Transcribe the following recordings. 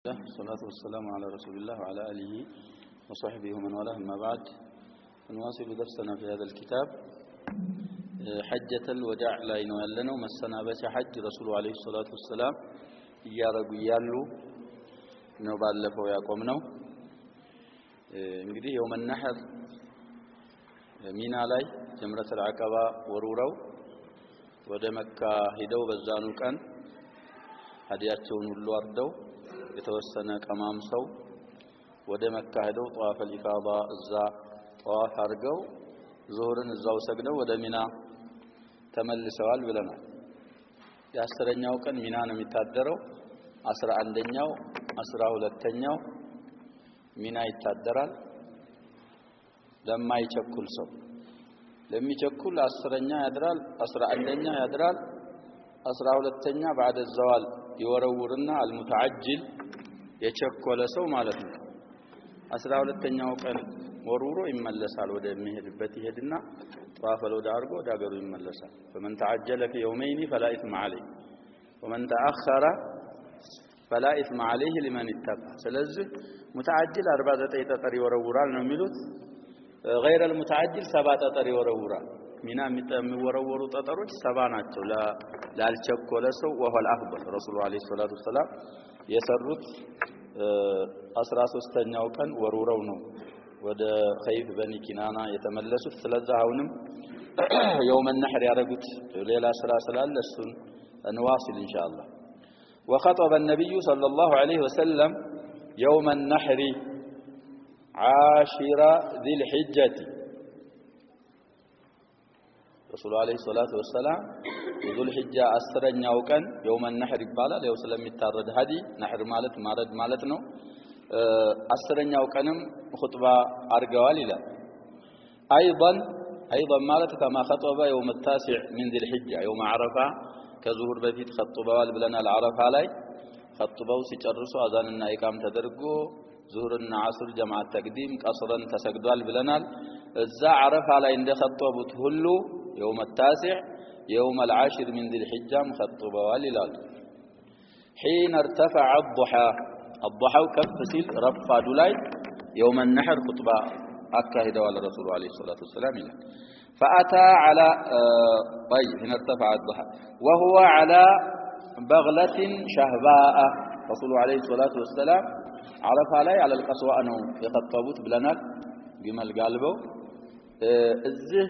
الصلاة والسلام على رسول الله وعلى آله وصحبه ومن والاه ما بعد نواصل درسنا في هذا الكتاب حجة الوداع لا ينوالنا ومسنا بس حج رسول عليه الصلاة والسلام يارغو يالو ነው ባለፈው ያቆምነው እንግዲህ يوم النحر ሚና ላይ ጀምረተ አቀባ ወሩረው ወደ መካ ሄደው በዛኑ ቀን ሀዲያቸውን ሁሉ አርደው የተወሰነ ቀማምሰው ወደ መካ ሄደው ጧፍ الإفاض እዛ ጧፍ አርገው ዙሁርን እዛው ሰግደው ወደ ሚና ተመልሰዋል ብለናል። የ10ኛው ቀን ሚና ነው የሚታደረው 11ኛው 12ኛው ሚና ይታደራል። ለማይቸኩል ሰው ለሚቸኩል 10ኛ ያድራል 11ኛ ያድራል 12ኛ بعد الزوال ይወረውርና المتعجل የቸኮለ ሰው ማለት ነው 12ኛው ቀን ወሩሮ ይመለሳል ወደ የሚሄድበት ይሄድና ጧፍ ለወዳ አርጎ ዳገሩ ይመለሳል። فمن تعجل في يومين فلا إثم عليه ومن تأخر فلا إثم عليه لمن اتقى. ስለዚህ متعجل 49 ጠጠር ይወረውራል ነው የሚሉት غير المتعجل 7 ጠጠር ይወረውራል። ሚና የሚወረወሩ ጠጠሮች 7 ናቸው ላልቸኮለ ሰው وهو الافضل رسول عليه الصلاه والسلام የሰሩት 13ኛው ቀን ወሩረው ነው ወደ خيف بني كنانة የተመለሱት። ስለዚህ አሁንም يوم النحر ያረጉት ሌላ ስራ ስላለ እሱን እንዋሲል ان شاء الله. وخطب النبي صلى الله عليه وسلم يوم النحر عاشر ذي الحجة. رسول عليه الصلاة والسلام ذو الحجة 10ኛው ቀን يوم النحر ይባላል። ያው ስለሚታረድ ሀዲ ነህር ማለት ማረድ ማለት ነው። 10ኛው ቀንም ኹጥባ አርገዋል ይላል። ايضا ማለት كما خطب يوم التاسع من ذي الحجة يوم عرفة ከዙሁር በፊት خطبዋል ብለናል። አረፋ ላይ خطبው ሲጨርሱ አዛንና ኢቃም ተደርጎ ዙሁርና ዓስር ጀማዓ ተቅዲም ቀስረን ተሰግዷል ብለናል። እዛ አረፋ ላይ እንደخطቡት ሁሉ يوم التاسع يوم العاشر من ذي الحجة خطبوال ይላል። حين ارتفع الضحى كف ሲል ረፋዱ ላይ يوم النحر خطبة አካሂደዋል رسول عليه الصلاة والسلام ይላል። فأتى على حين ارتفع الضحى وهو على بغلة شهباء. رسول عليه الصلاة والسلام عرف عليه على القصوى أنه يخطبوت بلنال جمال قلبه الزه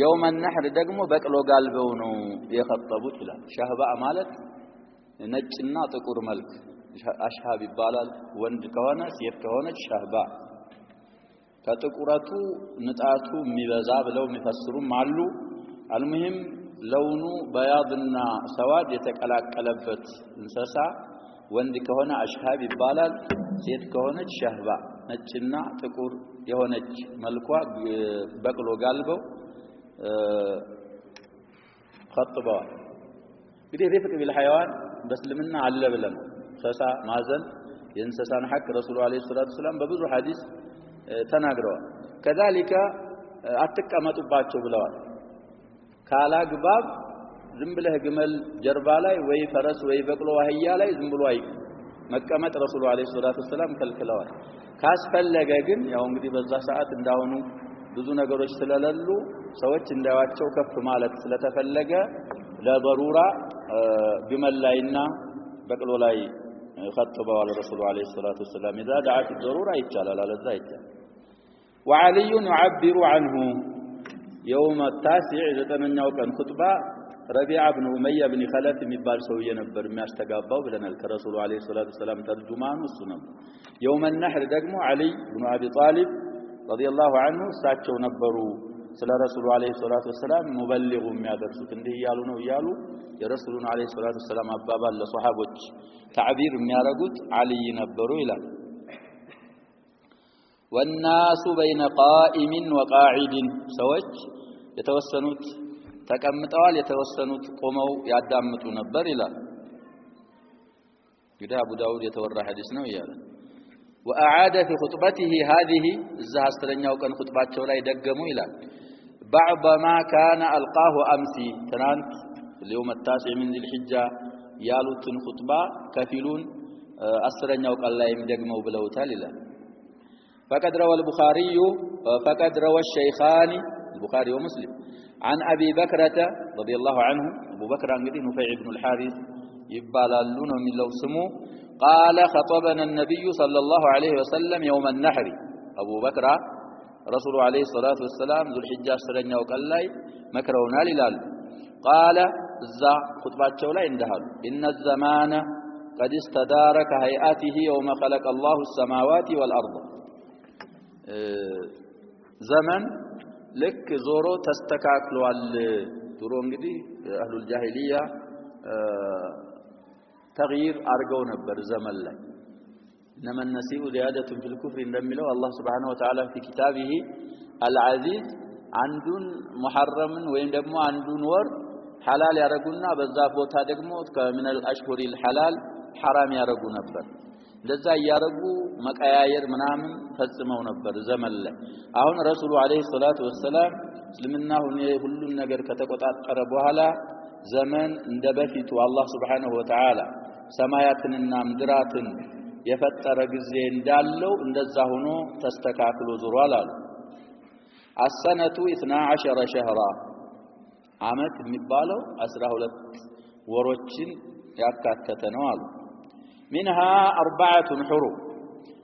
يوم النحر دقمو بقلو قلبه نو يخطبوت بلان شهباء مالت نجنا تقور ملك أشهاب يبالال وند كوانا سيف كوانا شهباء كتقوراتو نتعاتو ميبزا بلو مفسرون معلو. المهم لونو بياضنا سواد يتقلق قلبت انسسا ወንድ ከሆነ አሽሃብ ይባላል ሴት ከሆነች ሸህባ ነጭና ጥቁር የሆነች መልኳ በቅሎ ጋልበው خطبዋል። እንግዲህ ሪፍቅ ቢልሐያዋን በእስልምና አለ ብለን እንስሳ ማዘን የእንስሳን ሐቅ ረሱል አለይሂ ሰላቱ ሰላም በብዙ ሐዲስ ተናግረዋል። ከዛሊካ አትቀመጡባቸው ብለዋል። ካላግባብ ዝም ብለህ ግመል ጀርባ ላይ ወይ ፈረስ ወይ በቅሎ አህያ ላይ ዝም ብሎ መቀመጥ ረሱል አለይሂ ሰላቱ ሰላም ከልክለዋል። ካስፈለገ ግን ያው እንግዲህ በዛ ሰዓት እንዳሁኑ ብዙ ነገሮች ስለሌሉ ሰዎች እንዳያቸው ከፍ ማለት ስለተፈለገ ለضروራ ግመል ላይና በቅሎ ላይ خطبዋል ረሱል አለይሂ ሰላቱ ሰላም اذا دعت الضروره ይቻላል አለዛ ይቻላል። وعلي يعبر عنه يوم التاسع 9ኛው ቀን ኹጥባ ربيعة بن أمية بن خلف የሚባል ሰውዬ ነበር የሚያስተጋባው ብለናል። ከረሱል አለይሂ ሰላቱ ሰላም ተርጁማኑ እሱ ነው። يوم النحر ደግሞ علي بن أبي طالب رضي الله عنه እሳቸው ነበሩ ስለ ረሱል አለይሂ ሰላቱ ሰላም ሙበሊጉ የሚያደርሱት እንዲህ ያሉ ነው ያሉ የረሱሉን አለይሂ ሰላቱ ሰላም አባባል ለሷሃቦች تعبير የሚያረጉት علي ነበሩ ይላል። والناس بين قائم وقاعد ሰዎች የተወሰኑት ተቀምጠዋል የተወሰኑት ቆመው ያዳምጡ ነበር ይላል። እንግዲህ አቡ ዳውድ የተወራ ሐዲስ ነው ይላል። وأعاد في خطبته هذه እዛ 10ኛው ቀን ኹጥባቸው ላይ ደገሙ ይላል። بعض ما كان ألقاه أمس ትናንት اليوم التاسع من ذي الحجة ያሉትን ኹጥባ ከፊሉን አስረኛው ቀን ላይ የሚደግመው ብለውታል ይላል فقد روى الشيخان البخاري ومسلم عن أبي بكرة رضي الله عنه أبو بكر انقدي نفيع بن الحارث يبالالون من لو سمو قال خطبنا النبي صلى الله عليه وسلم يوم النحر أبو بكر رسول عليه الصلاة والسلام ذو الحجة سرنيا وقال لي مكرونا للال قال الزع خطبات شولا اندهال إن الزمان قد استدار كهيئاته يوم خلق الله السماوات والأرض زمن لك زورو تستكاكلوا ድሮ እንግዲህ اهل الجاهليه تغيير አርገው ነበር ዘመን ላይ انما النسيء زياده في الكفر እንደሚለው الله سبحانه وتعالى في كتابه العزيز አንዱን محرمን ወይም ደግሞ አንዱን ወር ሐላል ያረጉና በዛ ቦታ ደግሞ ከምን الاشهر الحلال حرام ያረጉ ነበር እንደዛ ያረጉ መቀያየር ምናምን ፈጽመው ነበር ዘመን ላይ አሁን ረሱሉ አለይሂ ሰላቱ ወሰለም እስልምና ሁሉን ነገር ከተቆጣጠረ በኋላ ዘመን እንደበፊቱ አላህ Subhanahu Wa Ta'ala ሰማያትንና ምድራትን የፈጠረ ጊዜ እንዳለው እንደዛ ሆኖ ተስተካክሎ ዙሯል አሉ السنه 12 شهرا አመት የሚባለው 12 ወሮችን ያካተተ ነው አሉ منها 4 حرم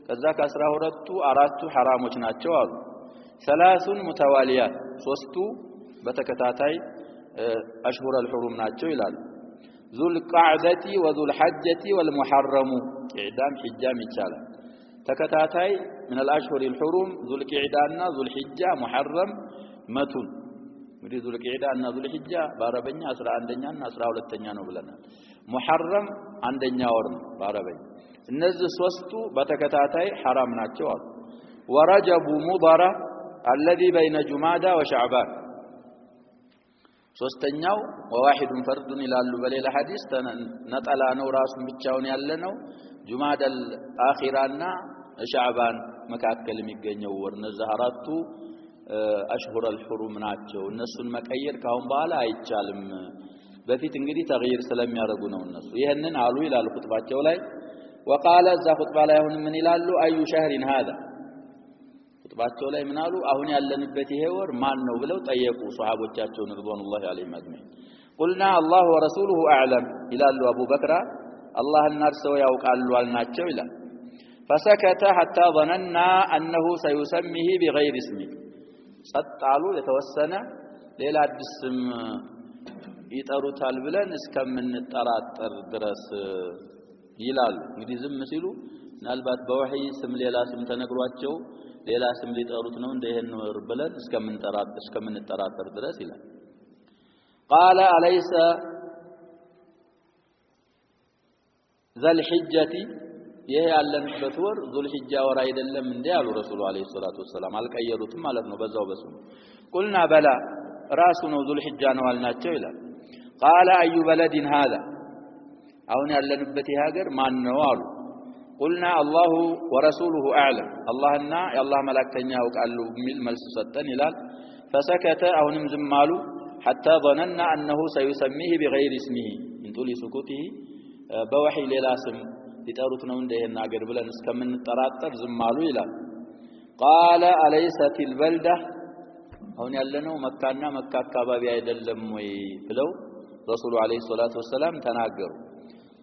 ከዛ ከ12ቱ አራቱ حرامዎች ናቸው አሉ 3 متواليات ሶስቱ በተከታታይ اشهر الحرم ናቸው ይላሉ ذو القعدة وذو الحجة والمحرم قعدام حجام ይቻላል ተከታታይ من الاشهر الحرم ذو القعدة እና ذو الحجة محرم መቱን እንግዲህ ذو القعدة እና ذو الحجة በአረበኛ 11ኛ እና 12ኛ ነው ብለናል محرم አንደኛ ወር ነው በአረበኛ እነዚህ ሶስቱ በተከታታይ حرام ናቸው አሉ ورجب مضر الذي بين جمادى وشعبان ሶስተኛው وواحد فرد ይላሉ በሌላ ሐዲስ ነጠላ ነው ራሱን ብቻውን ያለ ነው ጁማዳ الآخرና ሻዕባን መካከል የሚገኘው ወር እነዚህ አራቱ አሽሁር الحرم ናቸው እነሱን መቀየር ካሁን በኋላ አይቻልም በፊት እንግዲህ ተግይር ስለሚያደርጉ ነው እነሱ ይሄንን አሉ ይላል ኹጥባቸው ላይ وقال ذا خطبه ላይ አሁን ምን ይላሉ አዩ شهر هذا ኹጥባቸው ላይ ምን አሉ አሁን ያለንበት ይሄ ወር ማን ነው ብለው ጠየቁ ሱሐቦቻቸውን ረضوانالله عليهم اجمعين قلنا الله ورسوله اعلم ይላሉ አቡ በክር አላህና እርሱ ያውቃሉ አልናቸው ይላል فسكت حتى ظننا انه سيسميه بغير اسمه ሰጣሉ የተወሰነ ሌላ አዲስ ስም ይጠሩታል ብለን እስከምንጠራጠር ድረስ ይላል እንግዲህ ዝም ሲሉ ምናልባት በወህይ ስም ሌላ ስም ተነግሯቸው ሌላ ስም ሊጠሩት ነው እንደሄን ነው ብለን እስከምንጠራጠር ድረስ ይላል قال أليس ذا الحجة ይሄ ያለንበት ወር ذو الحجة ወር አይደለም እንዴ አሉ ረሱሉ አለይሂ ሰላቱ ወሰለም አልቀየሩትም ማለት ነው በዛው በስሙ قلنا بلى ራሱ ነው ذو الحجة ነው አልናቸው ይላል قال أي بلد هذا አሁን ያለንበት ይሄ ሀገር ማን ነው አሉ قلنا الله ورسوله اعلم اللهنا يا الله ملائكتኛ ያውቃሉ ሚል መልስ ሰጠን ይላል فسكت አሁንም ዝም አሉ حتى ظننا انه سيسميه بغير اسمه من طول سكوته بوحي ሌላ ስም ሊጠሩት ነው እንደሄን ሀገር ብለን እስከምንጠራጠር ዝም አሉ ይላል قال أليست البلدة አሁን ያለነው መካና መካ አካባቢ አይደለም ወይ ብለው ረሱሉ አለይሂ ሰላቱ ወሰለም ተናገሩ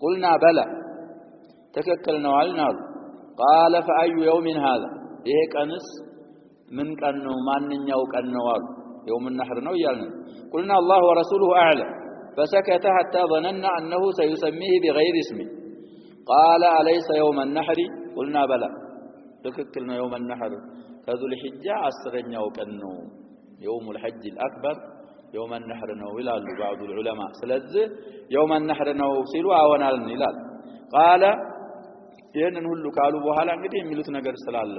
قلنا بلى تككل ነው አልናሉ قال فأي يوم هذا ይሄ ቀንስ ምን ቀን ነው ማንኛው ቀን ነው አሉ يوم النحر ነው ይያልን قلنا الله ورسوله اعلم فسكت حتى ظننا انه سيسميه بغير اسمه قال أليس يوم النحر قلنا بلى تككل ነው يوم النحر ከذو الحجة 10ኛው ቀን ነው يوم الحج الأكبر يوم النحر ነው ይላሉ بعض العلماء ስለዚህ يوم النحر ነው ሲሉ አወናልን ይላል قال ይሄንን ሁሉ ካሉ በኋላ እንግዲህ የሚሉት ነገር ስላለ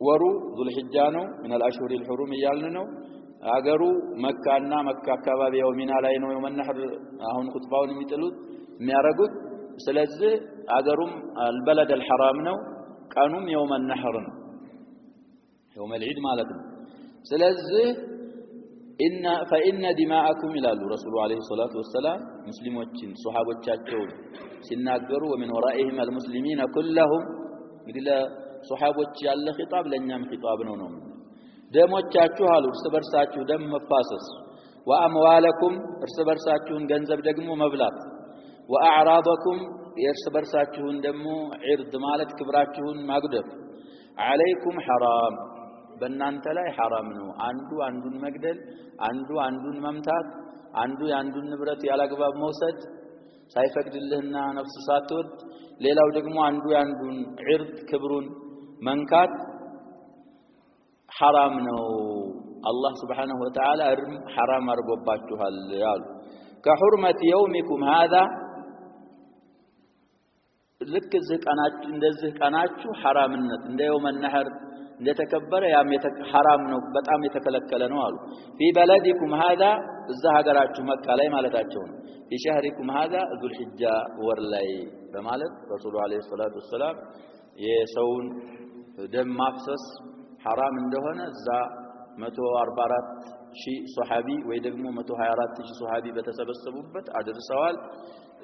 ወሩ ذو الحجة ነው من الاشهر الحرم ይያልን ነው አገሩ መካና መካ አካባቢ ያው ሚና ላይ ነው يوم النحر አሁን ኹጥባውን የሚጥሉት የሚያረጉት ስለዚህ አገሩም البلد الحرام ነው ቀኑም يوم النحر ነው يوم العيد ማለት ነው ስለዚህ فإن دماءكم ይላሉ ረሱሉ አለይሂ ሰላቱ ወሰለም ሙስሊሞችን ሱሐቦቻቸው ሲናገሩ ومن ورائهم المسلمين كلهم እንግዲህ ለሱሐቦች ያለ ኺጣብ ለኛም ኺጣብ ነው ደሞቻችሁ አሉ እርስ በርሳችሁ ደም መፋሰስ واموالكم እርስ በርሳችሁን ገንዘብ ደግሞ መብላት واعراضكم እርስ በርሳችሁን ደግሞ ዒርድ ማለት ክብራችሁን ማጉደፍ عليكم حرام በእናንተ ላይ حرام ነው አንዱ አንዱን መግደል አንዱ አንዱን መምታት አንዱ ያንዱን ንብረት ያላግባብ መውሰድ ሳይፈቅድልህና ነፍስ ሳትወድ ሌላው ደግሞ አንዱ ያንዱን ዒርድ ክብሩን መንካት حرام ነው الله سبحانه وتعالى حرام አርጎባችኋል ያሉ كحرمة يومكم هذا ልክ ዝቀናችሁ እንደዚህ ቀናችሁ حرامነት እንደ يوم النحر እንደተከበረ ያም حرام ነው በጣም የተከለከለ ነው አሉ في بلدكم هذا እዛ ሀገራችሁ መካ ላይ ማለታቸው ነው في شهركم هذا ذو الحجة ወር ላይ በማለት ረሱሉ አለይሂ ሰላቱ ወሰለም የሰውን ደም ማፍሰስ حرام እንደሆነ እዛ 144,000 ሱሐቢ ወይ ደግሞ 124,000 ሱሐቢ በተሰበሰቡበት አድርሰዋል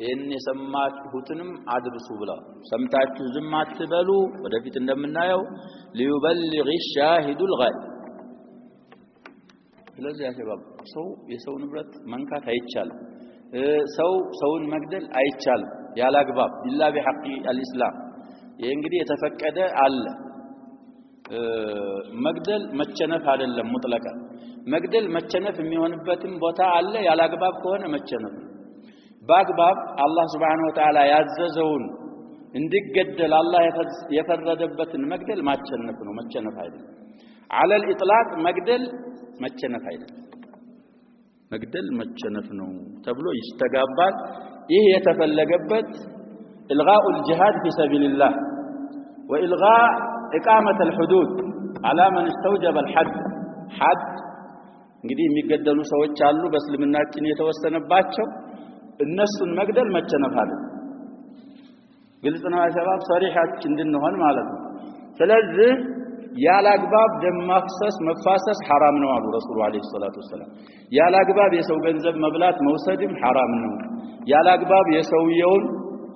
ይሄን የሰማችሁትንም አድርሱ ብለው ሰምታችሁ ዝም አትበሉ ወደፊት እንደምናየው ሊዩበልግ الشاهد الغائب ስለዚህ ያሸባብ ሰው የሰው ንብረት መንካት አይቻልም ሰውን መግደል አይቻልም ያላግባብ ኢላ بحق الاسلام ይሄ እንግዲህ የተፈቀደ አለ መግደል መቸነፍ አይደለም ሙጥለቃ መግደል መቸነፍ የሚሆንበትም ቦታ አለ ያላግባብ ከሆነ መቸነፍ ባግባብ አላህ Subhanahu Wa Ta'ala ያዘዘውን እንዲገደል አላህ የፈረደበትን መግደል ማቸነፍ ነው መቸነፍ አይደለም على الاطلاق መግደል መቸነፍ አይደለም መግደል መቸነፍ ነው ተብሎ ይስተጋባል ይሄ የተፈለገበት الغاء الجهاد في سبيل الله والغاء إقامة الحدود على من استوجب الحد حد እንግዲህ የሚገደሉ ሰዎች አሉ በእስልምናችን የተወሰነባቸው እነሱን መግደል መቸነፍ አለ ግልጽ ነው አሸባብ ሷሪሃች እንድንሆን ማለት ነው ስለዚህ ያላግባብ ደም ማፍሰስ መፋሰስ حرام ነው አሉ ረሱሉ አለይሂ ሰላቱ ወሰለም ያላግባብ የሰው ገንዘብ መብላት መውሰድም حرام ነው ያላግባብ የሰውየውን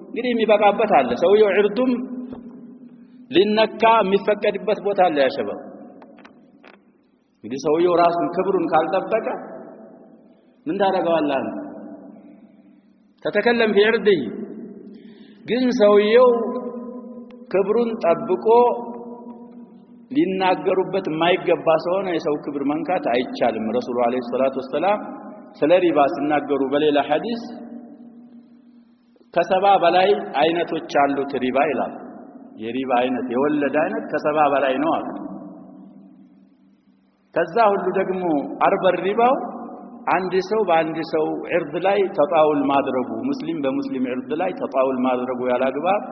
እንግዲህ የሚበቃበት አለ ሰውየው ዒርዱም ሊነካ የሚፈቀድበት ቦታ አለ ያሸባብ እንግዲህ ሰውየው ራሱን ክብሩን ካልጠበቀ ምን ታደርገዋለህ ተተከለም في عرضه ግን ሰውየው ክብሩን ጠብቆ ሊናገሩበት የማይገባ ሰሆነ የሰው ክብር መንካት አይቻልም ረሱሉ አለይሂ ሰላቱ ወሰለም ስለ ሪባ ሲናገሩ በሌላ ሐዲስ ከሰባ በላይ አይነቶች አሉት ሪባ ይላል የሪባ አይነት የወለደ አይነት ከሰባ በላይ ነው አሉ ከዛ ሁሉ ደግሞ አርበ ሪባው አንድ ሰው በአንድ ሰው ዒርድ ላይ ተጣውል ማድረጉ ሙስሊም በሙስሊም ዒርድ ላይ ተጣውል ማድረጉ ያላግባብ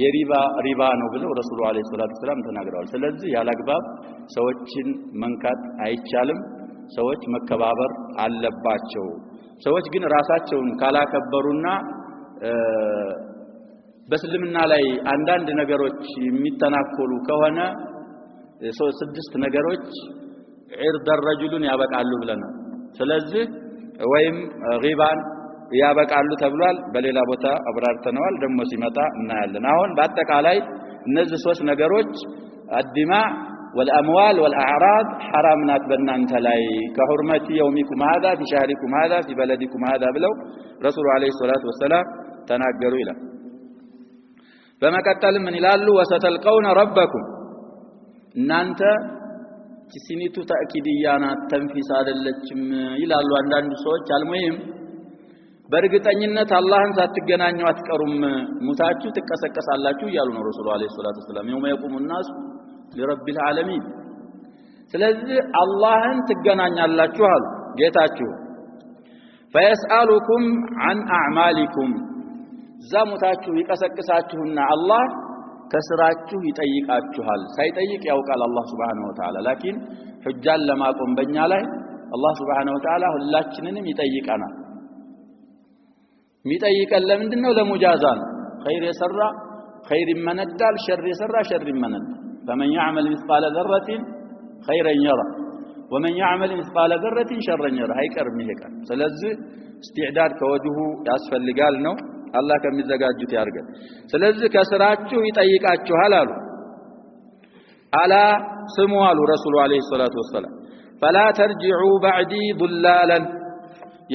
የሪባ ሪባ ነው ብለው ረሱሉ አለይሂ ሰላቱ ወሰለም ተናግረዋል ስለዚህ ያላግባብ ሰዎችን መንካት አይቻልም ሰዎች መከባበር አለባቸው ሰዎች ግን ራሳቸውን ካላከበሩና በእስልምና ላይ አንዳንድ ነገሮች የሚተናኮሉ ከሆነ ስድስት ነገሮች ዒርድ الرجل ያበቃሉ ብለናል ስለዚህ ወይም ሪባን ያበቃሉ ተብሏል በሌላ ቦታ አብራርተናል ደግሞ ሲመጣ እናያለን አሁን በአጠቃላይ እነዚህ ሶስት ነገሮች الدماء والاموال والاعراض حرام ናት በእናንተ ላይ كحرمة يومكم هذا في شهركم هذا في بلدكم هذا ብለው ረሱሉ አለይሂ ሰላቱ ወሰለም ተናገሩ ይላል በመቀጠል ምን ይላሉ وستلقون ربكم እናንተ ሲኒቱ ተአኪድያና ተንፊስ አይደለችም ይላሉ አንዳንድ ሰዎች አልሙሂም በእርግጠኝነት አላህን ሳትገናኙ አትቀሩም ሙታችሁ ትቀሰቀሳላችሁ ይያሉ ነው ረሱሉ አለይሂ ሰላቱ ወሰለም يوم يقوم الناس لرب العالمين ስለዚህ አላህን ትገናኛላችሁ አሉ ጌታችሁ فيسألكم عن أعمالكم زموتاችሁ ይቀሰቅሳችሁና አላህ ከስራችሁ ይጠይቃችኋል ሳይጠይቅ ያውቃል አላህ Subhanahu Wa Ta'ala ላኪን ሁጃን ለማቆም በእኛ ላይ አላህ Subhanahu Wa Ta'ala ሁላችንንም ይጠይቀናል የሚጠይቀን ለምንድነው ለሙጃዛን ኸይር የሰራ ኸይር ይመነዳል ሸር የሰራ ሸር ይመነዳል فمن يعمل مثقال ذرة خيرا يره ومن يعمل مثقال ذرة شرا يره አይቀርም ይሄ ቃል ስለዚህ استعداد ከወዲሁ ያስፈልጋል ነው አላህ ከሚዘጋጁት ያርገን ስለዚህ ከስራችሁ ይጠይቃችኋል አሉ አላ ስሙ አሉ ረሱሉ አለይሂ ሰላቱ ወሰለም فلا ترجعوا بعدي ضلالا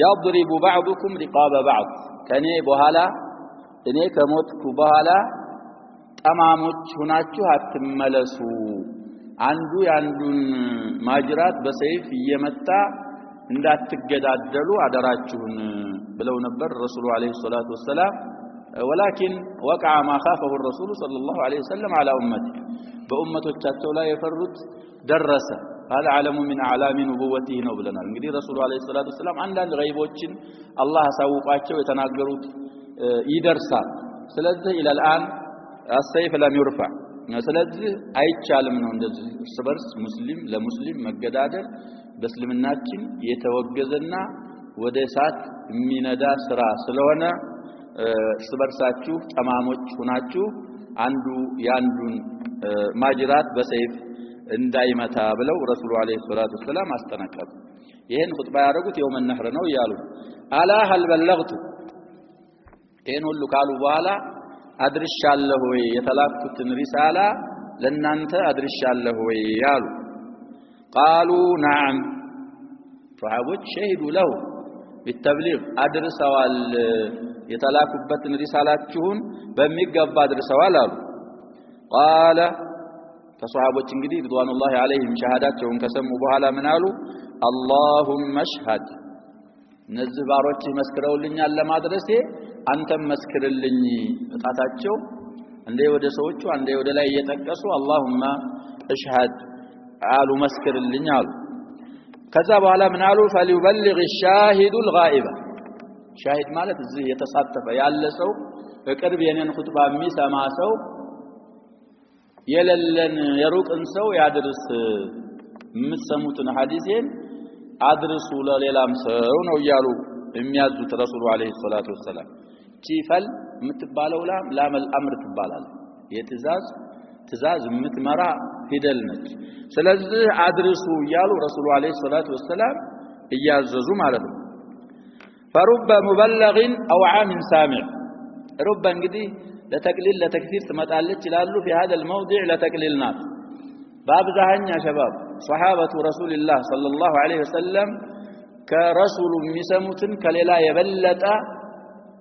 يضرب بعضكم رقاب بعض ከኔ በኋላ እኔ ከሞትኩ በኋላ ጠማሞች ሆናችሁ አትመለሱ አንዱ ያንዱን ማጅራት በሰይፍ እየመታ እንዳትገዳደሉ አደራችሁን ብለው ነበር ረሱሉ አለይሂ ሰላቱ ወሰለም ولكن وقع ما خافه الرسول صلى الله عليه وسلم على امته በኡመቶቻቸው ላይ የፈሩት ደረሰ هذا علم من اعلام نبوته ነው ብለናል እንግዲህ ረሱሉ አለይሂ ሰላቱ ወሰለም አንዳንድ ገይቦችን አላህ አሳውቋቸው የተናገሩት ይደርሳል ስለዚህ الى الان السيف لم يرفع ስለዚህ አይቻልም ነው እንደዚህ እርስ በርስ ሙስሊም ለሙስሊም መገዳደል በእስልምናችን የተወገዘና ወደ እሳት የሚነዳ ስራ ስለሆነ እርስ በርሳችሁ ጠማሞች ሆናችሁ አንዱ ያንዱን ማጅራት በሰይፍ እንዳይመታ ብለው ረሱሉ አለይሂ ሰላቱ ወሰለም አስጠነቀቁ ይሄን ኹጥባ ያደረጉት የውመ ነህር ነው ይያሉ አላ هل بلغت ይሄን ሁሉ ካሉ በኋላ አድርሻለሁ ወይ የተላኩትን ሪሳላ ለናንተ አድርሻለሁ ወይ ያሉ قالوا نعم صحابዎች شهدوا له بالتبليغ አድርሰዋል የተላኩበትን ሪሳላችሁን በሚገባ አድርሰዋል አሉ قال فصحابዎች እንግዲህ رضوانالله عليهم ሸሃዳቸውን ከሰሙ በኋላ ምን አሉ اللهم اشهد እነዚህ ባሮች መስክረውልኛል ለማድረሴ አንተም መስክርልኝ እጣታቸው እንደ ወደ ሰዎቹ አንደ ወደ ላይ እየጠቀሱ اللهم اشهد አሉ መስክርልኝ አሉ ከዛ በኋላ ምን አሉ فليبلغ الشاهد الغائب ሻሂድ ማለት እዚህ የተሳተፈ ያለ ሰው በቅርብ የኔን ኹጥባ የሚሰማ ሰው የለለን የሩቅን ሰው ያድርስ የምትሰሙትን ሐዲስን አድርሱ ለሌላም ሰው ነው ይያሉ የሚያዙት ረሱሉ አለይሂ ሰላቱ ወሰለም ቺፈል የምትባለው ላም አልአምር ትባላለች የትእዛዝ የምትመራ ፊደል ነች ስለዚህ አድርሱ ይያሉ ረሱሉ አለይሂ ሰላቱ ወሰለም እያዘዙ ማለት ነው فرب مبلغ او عام سامع رب እንግዲህ ለተቅሊል ለተክሲር ትመጣለች ይላሉ في هذا الموضع ለተቅሊልናት በአብዛኛ ሸባብ ሱሐባቱ ረሱልላህ ሰለላሁ ዐለይሂ ወሰለም ከረሱሉ የሚሰሙትን ከሌላ የበለጠ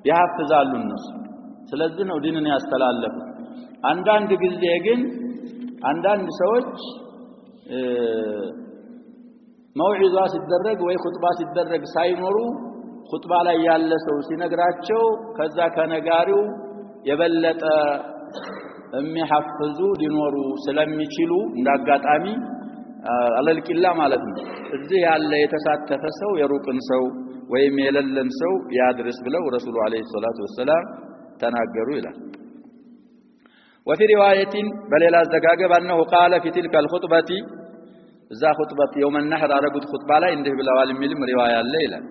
ያፍዛሉ እነሱ ስለዚህ ነው ዲንን ያስተላለፉ አንዳንድ ጊዜ ግን አንዳንድ ሰዎች መውዒዛ ሲደረግ ወይ ኹጥባ ሲደረግ ሳይኖሩ ኹጥባ ላይ ያለ ሰው ሲነግራቸው ከዛ ከነጋሪው የበለጠ የሚሐፍዙ ሊኖሩ ስለሚችሉ እንዳጋጣሚ አለልቂላ ማለት ነው እዚህ ያለ የተሳተፈ ሰው የሩቅን ሰው ወይም የለለን ሰው ያድርስ ብለው ረሱሉ አለይሂ ሰላቱ ወሰለም ተናገሩ ይላል وفي روايه بليل الزجاجه انه قال في تلك الخطبه ذا خطبه يوم النحر አረጉት ኹጥባ ላይ እንዲህ ብለዋል የሚልም ሪዋያ አለ ይላል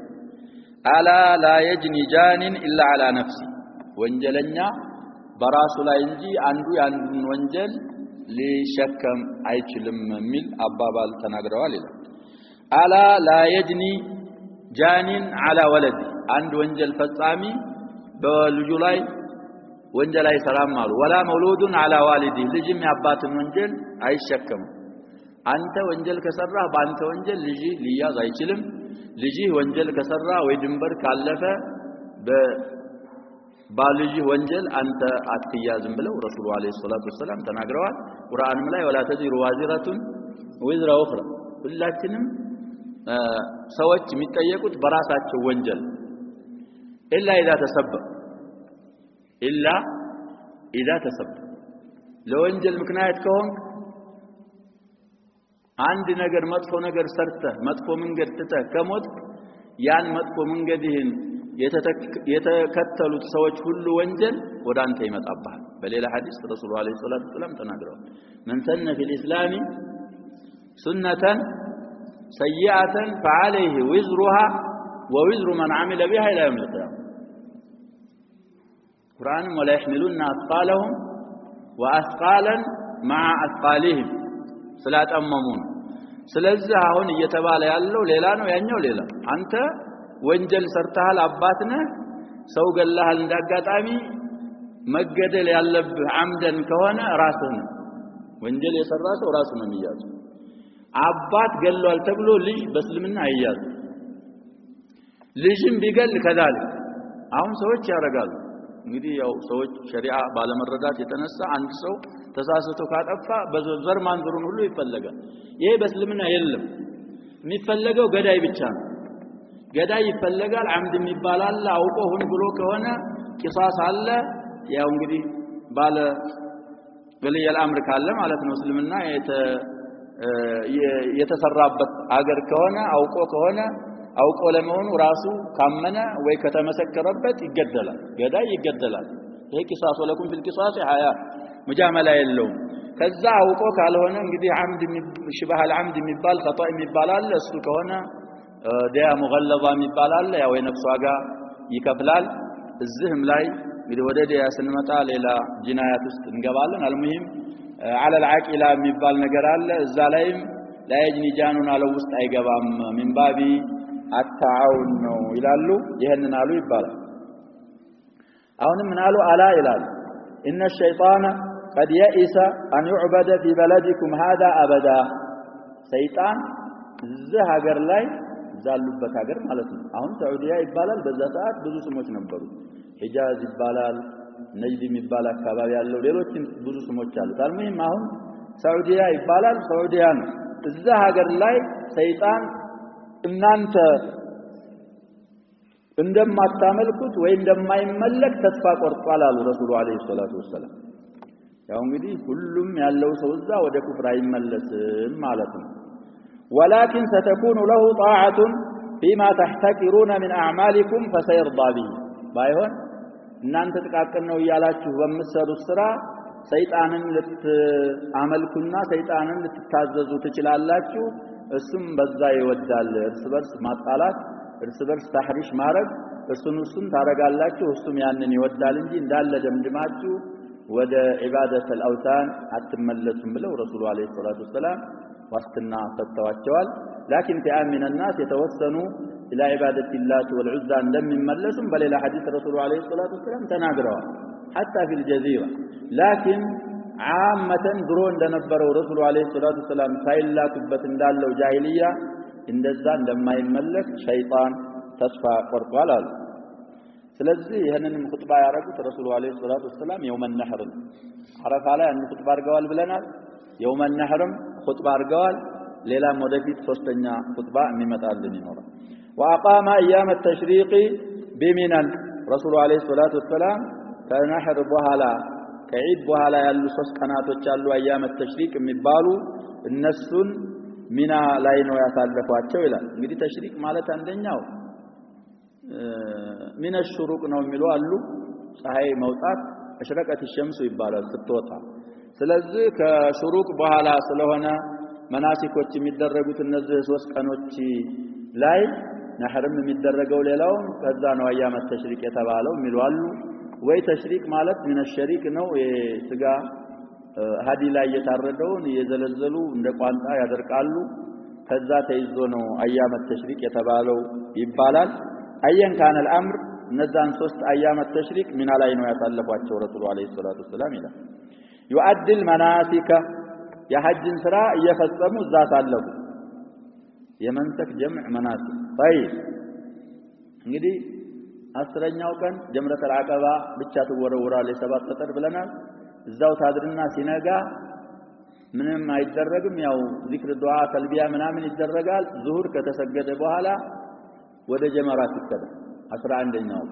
الا لا يجني جان الا على نفسه ወንጀለኛ በራሱ ላይ እንጂ አንዱ ያንዱን ወንጀል ሊሸከም አይችልም የሚል አባባል ተናግረዋል ይላል አላ لا يجني جان على ولدي አንድ ወንጀል ፈጻሚ በልጁ ላይ ወንጀል አይሰራም አሉ ወላ መውሉዱን على والده ልጅም ያባትን ወንጀል አይሸከም አንተ ወንጀል ከሰራህ በአንተ ወንጀል ልጅ ሊያዝ አይችልም ልጅ ወንጀል ከሰራ ወይ ድንበር ካለፈ ባልጅ ወንጀል አንተ አትያዝም ብለው ረሱሉ አለይሂ ሰላቱ ወሰለም ተናግረዋል ቁርአንም ላይ ወላ ተዚሩ ዋዚራቱን ወዝራ ኡኽራ ሁላችንም ሰዎች የሚጠየቁት በራሳቸው ወንጀል ኢላ اذا ተሰበብ ለወንጀል ምክንያት ከሆንክ አንድ ነገር መጥፎ ነገር ሰርተህ መጥፎ መንገድ ትተህ ከሞት ያን መጥፎ መንገድህን የተከተሉት ሰዎች ሁሉ ወንጀል ወዳንተ ይመጣባል በሌላ ሐዲስ ረሱሉ አለይሂ ሰላቱ ወሰለም ተናግረዋል من سن في الاسلام سنة سيئة فعليه وزرها ووزر من عمل بها الى يوم القيامة قرآن ولا يحملون اثقالهم واثقالا مع اثقالهم صلاة اممون ስለዚህ አሁን እየተባለ ያለው ሌላ ነው ያኛው ሌላ አንተ ወንጀል ሰርተሃል አባት ነህ ሰው ገለሃል እንዳጋጣሚ መገደል ያለብህ አምደን ከሆነ ራስህ ነው ወንጀል የሰራ ሰው ራሱ ነው የሚያዘው አባት ገለዋል ተብሎ ልጅ በእስልምና አይያዝ ልጅም ቢገል ከዛልክ አሁን ሰዎች ያረጋሉ እንግዲህ ያው ሰዎች ሸሪዓ ባለመረዳት የተነሳ አንድ ሰው ተሳስቶ ካጠፋ በዘር ማንዘሩን ሁሉ ይፈልጋል ይሄ በእስልምና የለም የሚፈልገው ገዳይ ብቻ ነው ገዳይ ይፈልጋል አምድ የሚባላል አውቆ ሁን ብሎ ከሆነ ቂሳስ አለ ያው እንግዲህ ባለ ወልይ አምር ካለ ማለት ነው እስልምና የተሰራበት አገር ከሆነ አውቆ ከሆነ አውቆ ለመሆኑ ራሱ ካመነ ወይ ከተመሰከረበት ይገደላል ገዳይ ይገደላል ይሄ ቂሳስ ወለኩም ፊል ቂሳስ ሐያ ሙጃመላ የለውም ከዛ አውቆ ካልሆነ እንግዲህ አምድ ሽባህ አልዓምድ የሚባል خطأ የሚባል አለ እሱ ከሆነ ዲያ ሙገለዛ የሚባል አለ ያው የነፍስ ዋጋ ይከፍላል እዚህም ላይ እንግዲህ ወደ ዲያ ስንመጣ ሌላ ጂናያት ውስጥ እንገባለን አልሙሂም على العاقله የሚባል ነገር አለ እዛ ላይም لا يجني جانون على ውስጥ አይገባም من باب التعاون ነው ይላሉ ይሄንን አሉ ይባላል አሁንም ምን አሉ አላ ይላል ان الشيطان قد يئس ان يعبد في بلدكم هذا ابدا ሰይጣን እዚህ ሀገር ላይ ዛሉበት ሀገር ማለት ነው አሁን ሳዑዲያ ይባላል በዛ ሰዓት ብዙ ስሞች ነበሩ ሂጃዝ ይባላል ነጅድ የሚባል አካባቢ ያለው ሌሎችም ብዙ ስሞች አሉት አልሙሂም አሁን ሳዑዲያ ይባላል ሳዑዲያ ነው እዛ ሀገር ላይ ሰይጣን እናንተ እንደማታመልኩት ወይ እንደማይመለክ ተስፋ ቆርጧል አሉ ረሱሉ አለይሂ ሰላቱ ወሰለም ያው እንግዲህ ሁሉም ያለው ሰው እዛ ወደ ኩፍር አይመለስም ማለት ነው ولكن ستكون له طاعة فيما تحتكرون من أعمالكم فسيرضى به بايهون እናንተ ተቃቀን ነው ያላችሁ በመሰሩት ስራ ሰይጣንን ልትአመልኩና ሰይጣንን ልትታዘዙ ትችላላችሁ እሱም በዛ ይወዳል እርስ በርስ ማጣላት እርስ በርስ ተህሪሽ ማረግ እሱን ታረጋላችሁ እሱም ያንን ይወዳል እንጂ እንዳለ ደምድማችሁ ወደ ኢባደት አልአውታን አትመለሱም ብለው ረሱሉ አለይሂ ሰላቱ ወሰለም ዋስትና ሰጥተዋቸዋል لكن تأمن الناس يتوسنوا إلى عبادة الله والعزى لم يملسوا بل إلى حديث رسول عليه الصلاة والسلام تناقروا حتى في الجزيرة لكن عامة درون دنبروا رسول عليه الصلاة والسلام فإلا كبة دال لو جاهلية إن الزان لما يملك شيطان تصفى قرطوال ስለዚህ ይሄንን ኹጥባ ያረጉት ረሱሉ አለይሂ ሰላቱ ወሰለም የውመ ነህር አረፋ ላይ አንድ ኹጥባ አድርገዋል ብለናል የውመ ነህርም ኹጥባ አድርገዋል ሌላም ወደፊት ሶስተኛ ኹጥባ የሚመጣልን ይኖራል واقام ايام التشريق بمنى رسول عليه الصلاه والسلام ከነህር በኋላ ከዒድ በኋላ ያሉ ሶስት ቀናቶች አሉ ايام التشريق የሚባሉ እነሱን ሚና ላይ ነው ያሳለፏቸው ይላል እንግዲህ ተሽሪቅ ማለት አንደኛው من الشروق ነው የሚሉ አሉ ፀሐይ መውጣት እሽረቀት الشمس ይባላል ስትወጣ ስለዚህ ከሹሩቅ በኋላ ስለሆነ መናሲኮች የሚደረጉት እነዚህ ሶስት ቀኖች ላይ ነህርም የሚደረገው ሌላው ከዛ ነው አያመ ተሽሪቅ የተባለው የሚሉ አሉ ወይ ተሽሪቅ ማለት ምን الشريك ነው የስጋ ሀዲ ላይ የታረደውን የዘለዘሉ እንደ ቋንጣ ያደርቃሉ ከዛ ተይዞ ነው አያመ ተሽሪቅ የተባለው ይባላል አየን ካን الامر እነዛን ሶስት አያመ ተሽሪቅ ሚና ላይ ነው ያሳለፏቸው ረሱሉ አለይሂ ሰላቱ ወሰለም ይላል يؤدي المناسك የሐጅን ስራ እየፈጸሙ እዛ ሳለፉ የመንሰክ ጀምዕ መናሲክ طيب እንግዲህ 10ኛው ቀን ጀምረተል አቀባ ብቻ ትወረወራለች ሰባት ጠጠር ብለናል እዛው ታድርና ሲነጋ ምንም አይደረግም ያው ዚክር ዱዓ ተልቢያ ምናምን ይደረጋል ዙሁር ከተሰገደ በኋላ ወደ ጀመራት ይከዳ 11ኛው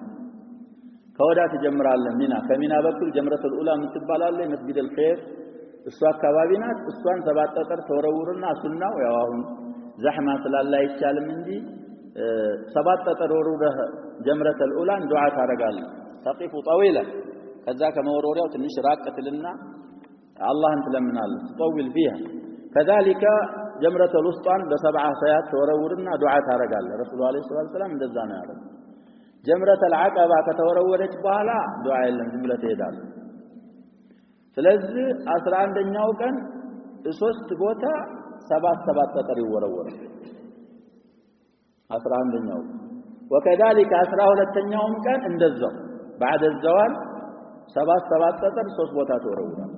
ከወዳ ተጀምራለን ሚና ከሚና በኩል ጀምረተል ኡላ የምትባላለች መስጊድ الخير እሷ አካባቢ ናት እሷን ሰባት ጠጠር ተወረውርና ሱናው ያው አሁን ዘህማ ስላለ አይቻልም እንጂ ሰባት ጠጠር ወሩረህ ጀምረተል ኡላን ዱዓ ታረጋለህ ተቂፉ طويلا ከዛ ከመወሮሪያው ትንሽ ራቀትልና አላህን ትለምናለህ تطول فيها كذلك ጀምረተል ውስጣን በሰብዓ ሰያት ተወረውርና ዱዓ ታረጋለህ ረሱሉ አለይሂ ሰላም እንደዛ ነው ያለው ጀምረተል አቀባ ከተወረወረች በኋላ ዱዓ የለም ዝም ብለህ ትሄዳለህ ስለዚህ 11ኛው ቀን ሶስት ቦታ ሰባት ጠጠር ይወረወራል 11ኛው وكذلك 12ኛውም ቀን እንደዛው بعد الزوال ሰባት ጠጠር 3 ቦታ ተወረወራል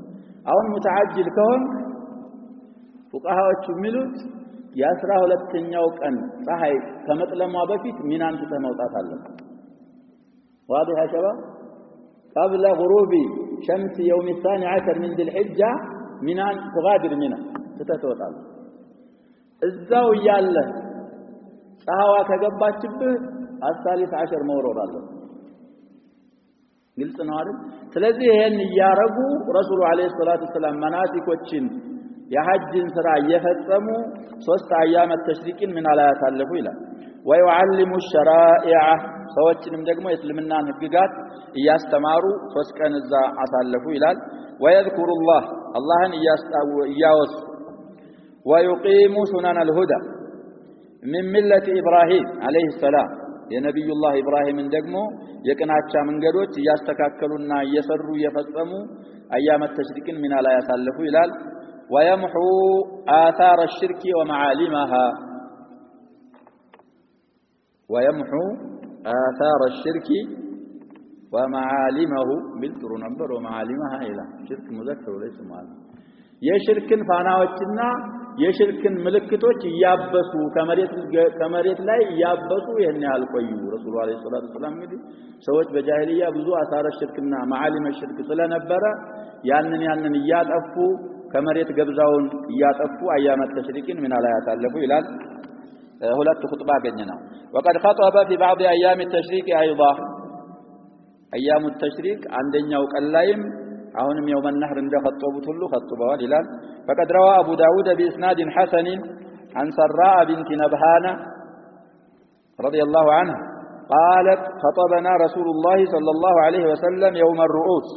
አሁን متعجل ከሆነ ፉቃሃዎቹ የሚሉት የ12ኛው ቀን ፀሐይ ከመጥለሟ በፊት ሚናን ተመውጣት አለበት واضح يا شباب قبل غروب شمس يوم 12 من ذي الحجة ሚናን تغادر ሚና ተተወጣል እዛው ያለ ፀሐዋ ከገባችብህ አሳሊስ 10 መውረድ አለ ግልጽ ነው አይደል ስለዚህ ይሄን ያረጉ ረሱሉ አለይሂ ሰላቱ ሰላም መናሲኮችን የሐጅን ስራ እየፈጸሙ 3 አያመ ተሽሪቅን ምን አላ ያሳለፉ ይላል ወይعلሙ الشرائع ሰዎችንም ደግሞ የእስልምናን ህግጋት እያስተማሩ 3 ቀን እዛ አሳለፉ ይላል ويذكر الله اللهን እያወሱ ويقيم سنن الهدى من ملة إبراهيم عليه السلام የነብዩ الله إبراهيم ደግሞ የቅናቻ መንገዶች እያስተካከሉና እየሰሩ እየፈጸሙ አያመ ተሽሪቅን ምን አላ ያሳለፉ ይላል ويمحو آثار الشرك ومعالمها ويمحو آثار الشرك ومعالمه بالتر نمبر ومعالمها إلى شرك مذكر وليس مؤنث የሽርክን ፋናዎችና የሽርክን ምልክቶች ያበሱ ከመሬት ላይ ያበሱ ይሄን ያልቆዩ ረሱሉ አለይሂ ሰላቱ ሰላም እንግዲህ ሰዎች በጃሂልያ ብዙ አሳረ ሽርክና ማዓሊመ ሽርክ ስለነበረ ያንን ያጠፉ ከመሬት ገብዛውን ያጠፉ አያመ ተሽሪቅን ምን አላ ያሳለፉ ይላል ሁለት ኹጥባ ገኘና وقد خطب في بعض ايام التشريق ايضا ايام التشريق አንደኛው ቀን ላይም አሁንም يوم النحر እንደخطبوا ሁሉ خطبዋል ይላል فقد روى ابو داود باسناد حسن عن سراء بنت نبهان رضي الله عنها قالت خطبنا رسول الله صلى الله عليه وسلم يوم الرؤوس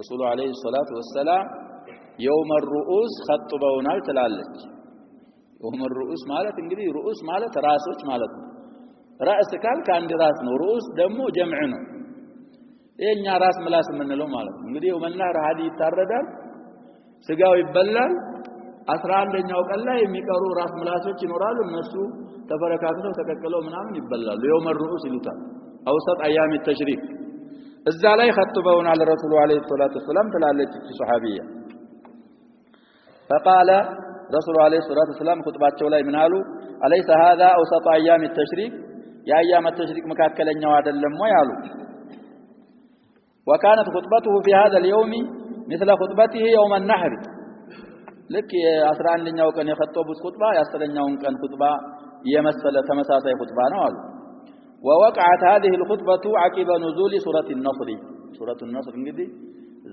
رسول عليه الصلاه والسلام يوم الرؤوس خطبونا ትላለች يوم الرؤوس ማለት እንግዲህ رؤوس ማለት ራሶች ማለት ነው ራስ ካል ከአንድ ራስ ነው رؤوس ደግሞ ጀምዕ ነው የኛ ራስ ምላስ የምንለው ማለት ነው እንግዲህ ወመናር ሀዲ ይታረዳል ስጋው ይበላል 11ኛው ቀን ላይ የሚቀሩ ራስ ምላሶች ይኖራሉ እነሱ ተበረካክተው ተቀቅለው ምናምን ይበላሉ يوم الرؤوس ይሉታል አውሰጥ አያም التشريق እዛ ላይ خطبونا ለረሱሉ አለይሂ ሰላቱ ሰላም ትላለች እቺ ሱሐቢያ فقال رسول عليه الصلاه والسلام خطباቸው ላይ ምን አሉ أليس هذا أوسط أيام التشريق يا أيام التشريق መካከለኛው አይደለም ወይ አሉ وكانت خطبته في هذا اليوم مثل خطبته يوم النحر لك 11ኛው ቀን የخطبوት خطبه የ10ኛውን ቀን خطبه የመሰለ ተመሳሳይ خطبه ነው አሉ ووقعت هذه الخطبه عقب نزول سوره النصر سوره النصر እንግዲህ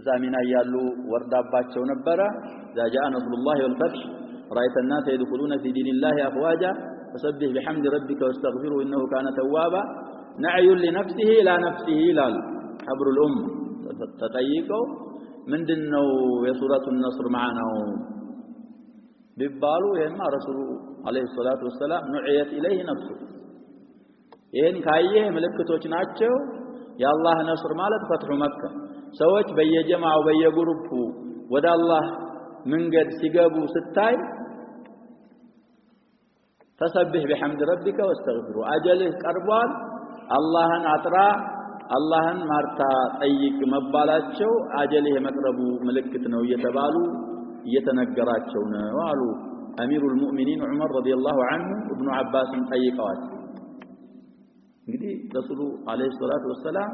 ዛሚና ያሉ ወርዳባቸው ነበረ ذا جاء نصر الله والفتح رأيت الناس يدخلون في دين الله أفواجا فسبح بحمد ربك واستغفره إنه كان توابا نعي لنفسه لا نفسه لا حبر الأمة تطيقوا من دنو يا سورة النصر معنا ببالو يما رسول عليه الصلاة والسلام نعيت إليه نفسه ይሄን ካየ ምልክቶች ናቸው የአላህ ነስር ማለት ፈትሁ መካ ሰዎች በየጀማዓው በየግሩፑ ወደ አላህ መንገድ ሲገቡ ስታይ ተሰብህ بحمد ربك واستغفره አጀልህ ቀርቧል አላህን አጥራ አላህን ማርታ ጠይቅ መባላቸው አጀልህ የመቅረቡ ምልክት ነው እየተባሉ እየተነገራቸው ነው አሉ አሚሩል ሙእሚኒን ዑመር ረዲየላሁ ዐንሁ ኢብኑ አባስን ጠይቀዋል እንግዲህ ረሱሉ አለይሂ ሰላቱ ወሰላም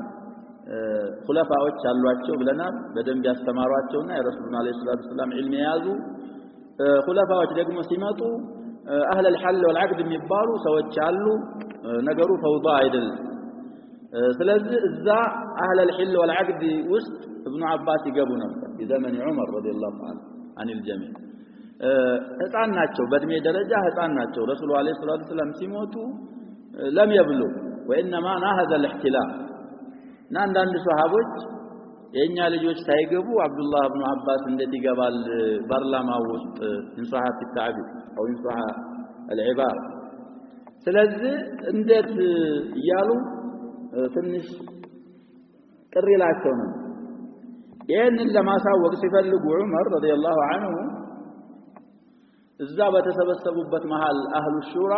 ኹለፋዎች አሏቸው ብለናል በደንብ ያስተማሯቸውና የረሱሉን አለይሂ ሰላቱ ወሰላም ዒልም የያዙ ኹለፋዎች ደግሞ ሲመጡ አህለ الحل والعقد የሚባሉ ሰዎች አሉ ነገሩ ፈውዳ አይደለም ስለዚህ እዛ አህለ الحل والعقد ውስጥ ኢብኑ አባስ ይገቡ ነበር በዘመን ዑመር ረዲየላሁ ዐንሁ عن الجميع ህፃን ናቸው በእድሜ ደረጃ ህፃን ናቸው ረሱሉ አለይሂ ሰላቱ ወሰላም ሲሞቱ لم يبلغ وانما ناهز الاحتلال አንዳንድ ሱሐቦች የኛ ልጆች ሳይገቡ አብዱላህ ኢብኑ አባስ እንዴት ይገባል ፓርላማው ውስጥ እንሷሃት ተዓቢድ او እንሷሃ العباره ስለዚህ እንዴት ይያሉ ትንሽ ቅሪላቸው ነው ይሄንን ለማሳወቅ ሲፈልጉ ዑመር ረዲየላሁ ዐንሁ እዛ በተሰበሰቡበት መሃል አህሉ ሹራ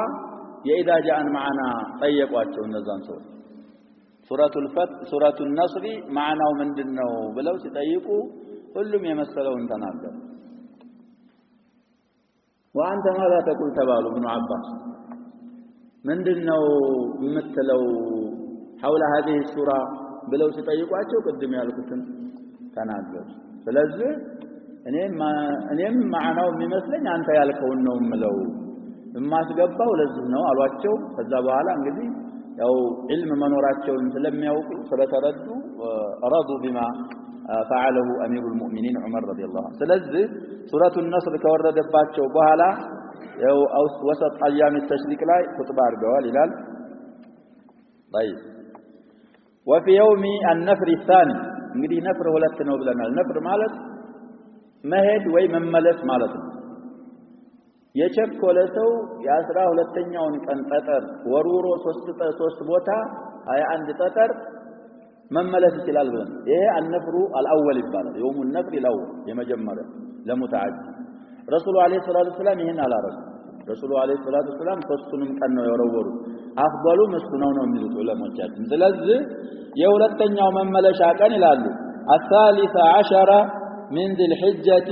የኢዳ ጃአን ማዕና ጠየቋቸው እነዛን ሰዎች ሱረቱል ፈትህ ሱረቱን ነስር ማዕናው ምንድነው ብለው ሲጠይቁ ሁሉም የመሰለውን ተናገሩ وانت ماذا تقول تبالو ابن عباس ምንድነው የምትለው حول هذه السوره ብለው ሲጠይቋቸው ቅድም ያልኩትን ተናገሩ ስለዚህ እኔም ማዕናው የሚመስለኝ አንተ ያልከውን ነው የምለው የማስገባው ለዚህ ነው አሏቸው ከዛ በኋላ እንግዲህ ያው علم መኖራቸውን ስለሚያውቁ ስለተረዱ رضوا بما فعله امير المؤمنين عمر رضي الله عنه ስለዚህ ሱረቱ النصر ከወረደባቸው በኋላ ያው ወሰጥ ايام التشريق ላይ ኹጥባ አድርገዋል ይላል طيب وفي يوم النفر الثاني እንግዲህ ነፍር ሁለት ነው ብለናል ነፍር ማለት መሄድ ወይ መመለስ ማለት ነው የቸኮለ ሰው የ12ኛውን ቀን ጠጠር ወሩሮ 3 ቦታ 21 ጠጠር መመለስ ይችላል ብለን ይሄ النفر الاول ይባላል يوم النفر الاول የመጀመሪያ ለሙተዓዲ ረሱሉ አለይሂ ሰላቱ ሰላም ይሄን አላረጉ ረሱሉ አለይሂ ሰላቱ ሰላም ሶስቱንም ቀን ነው ያወረወሩ አፍضሉ መስነው ነው የሚሉት ዑለማዎቻችን ስለዚህ የሁለተኛው መመለሻ ቀን ይላሉ الثالث عشر من ذي الحجة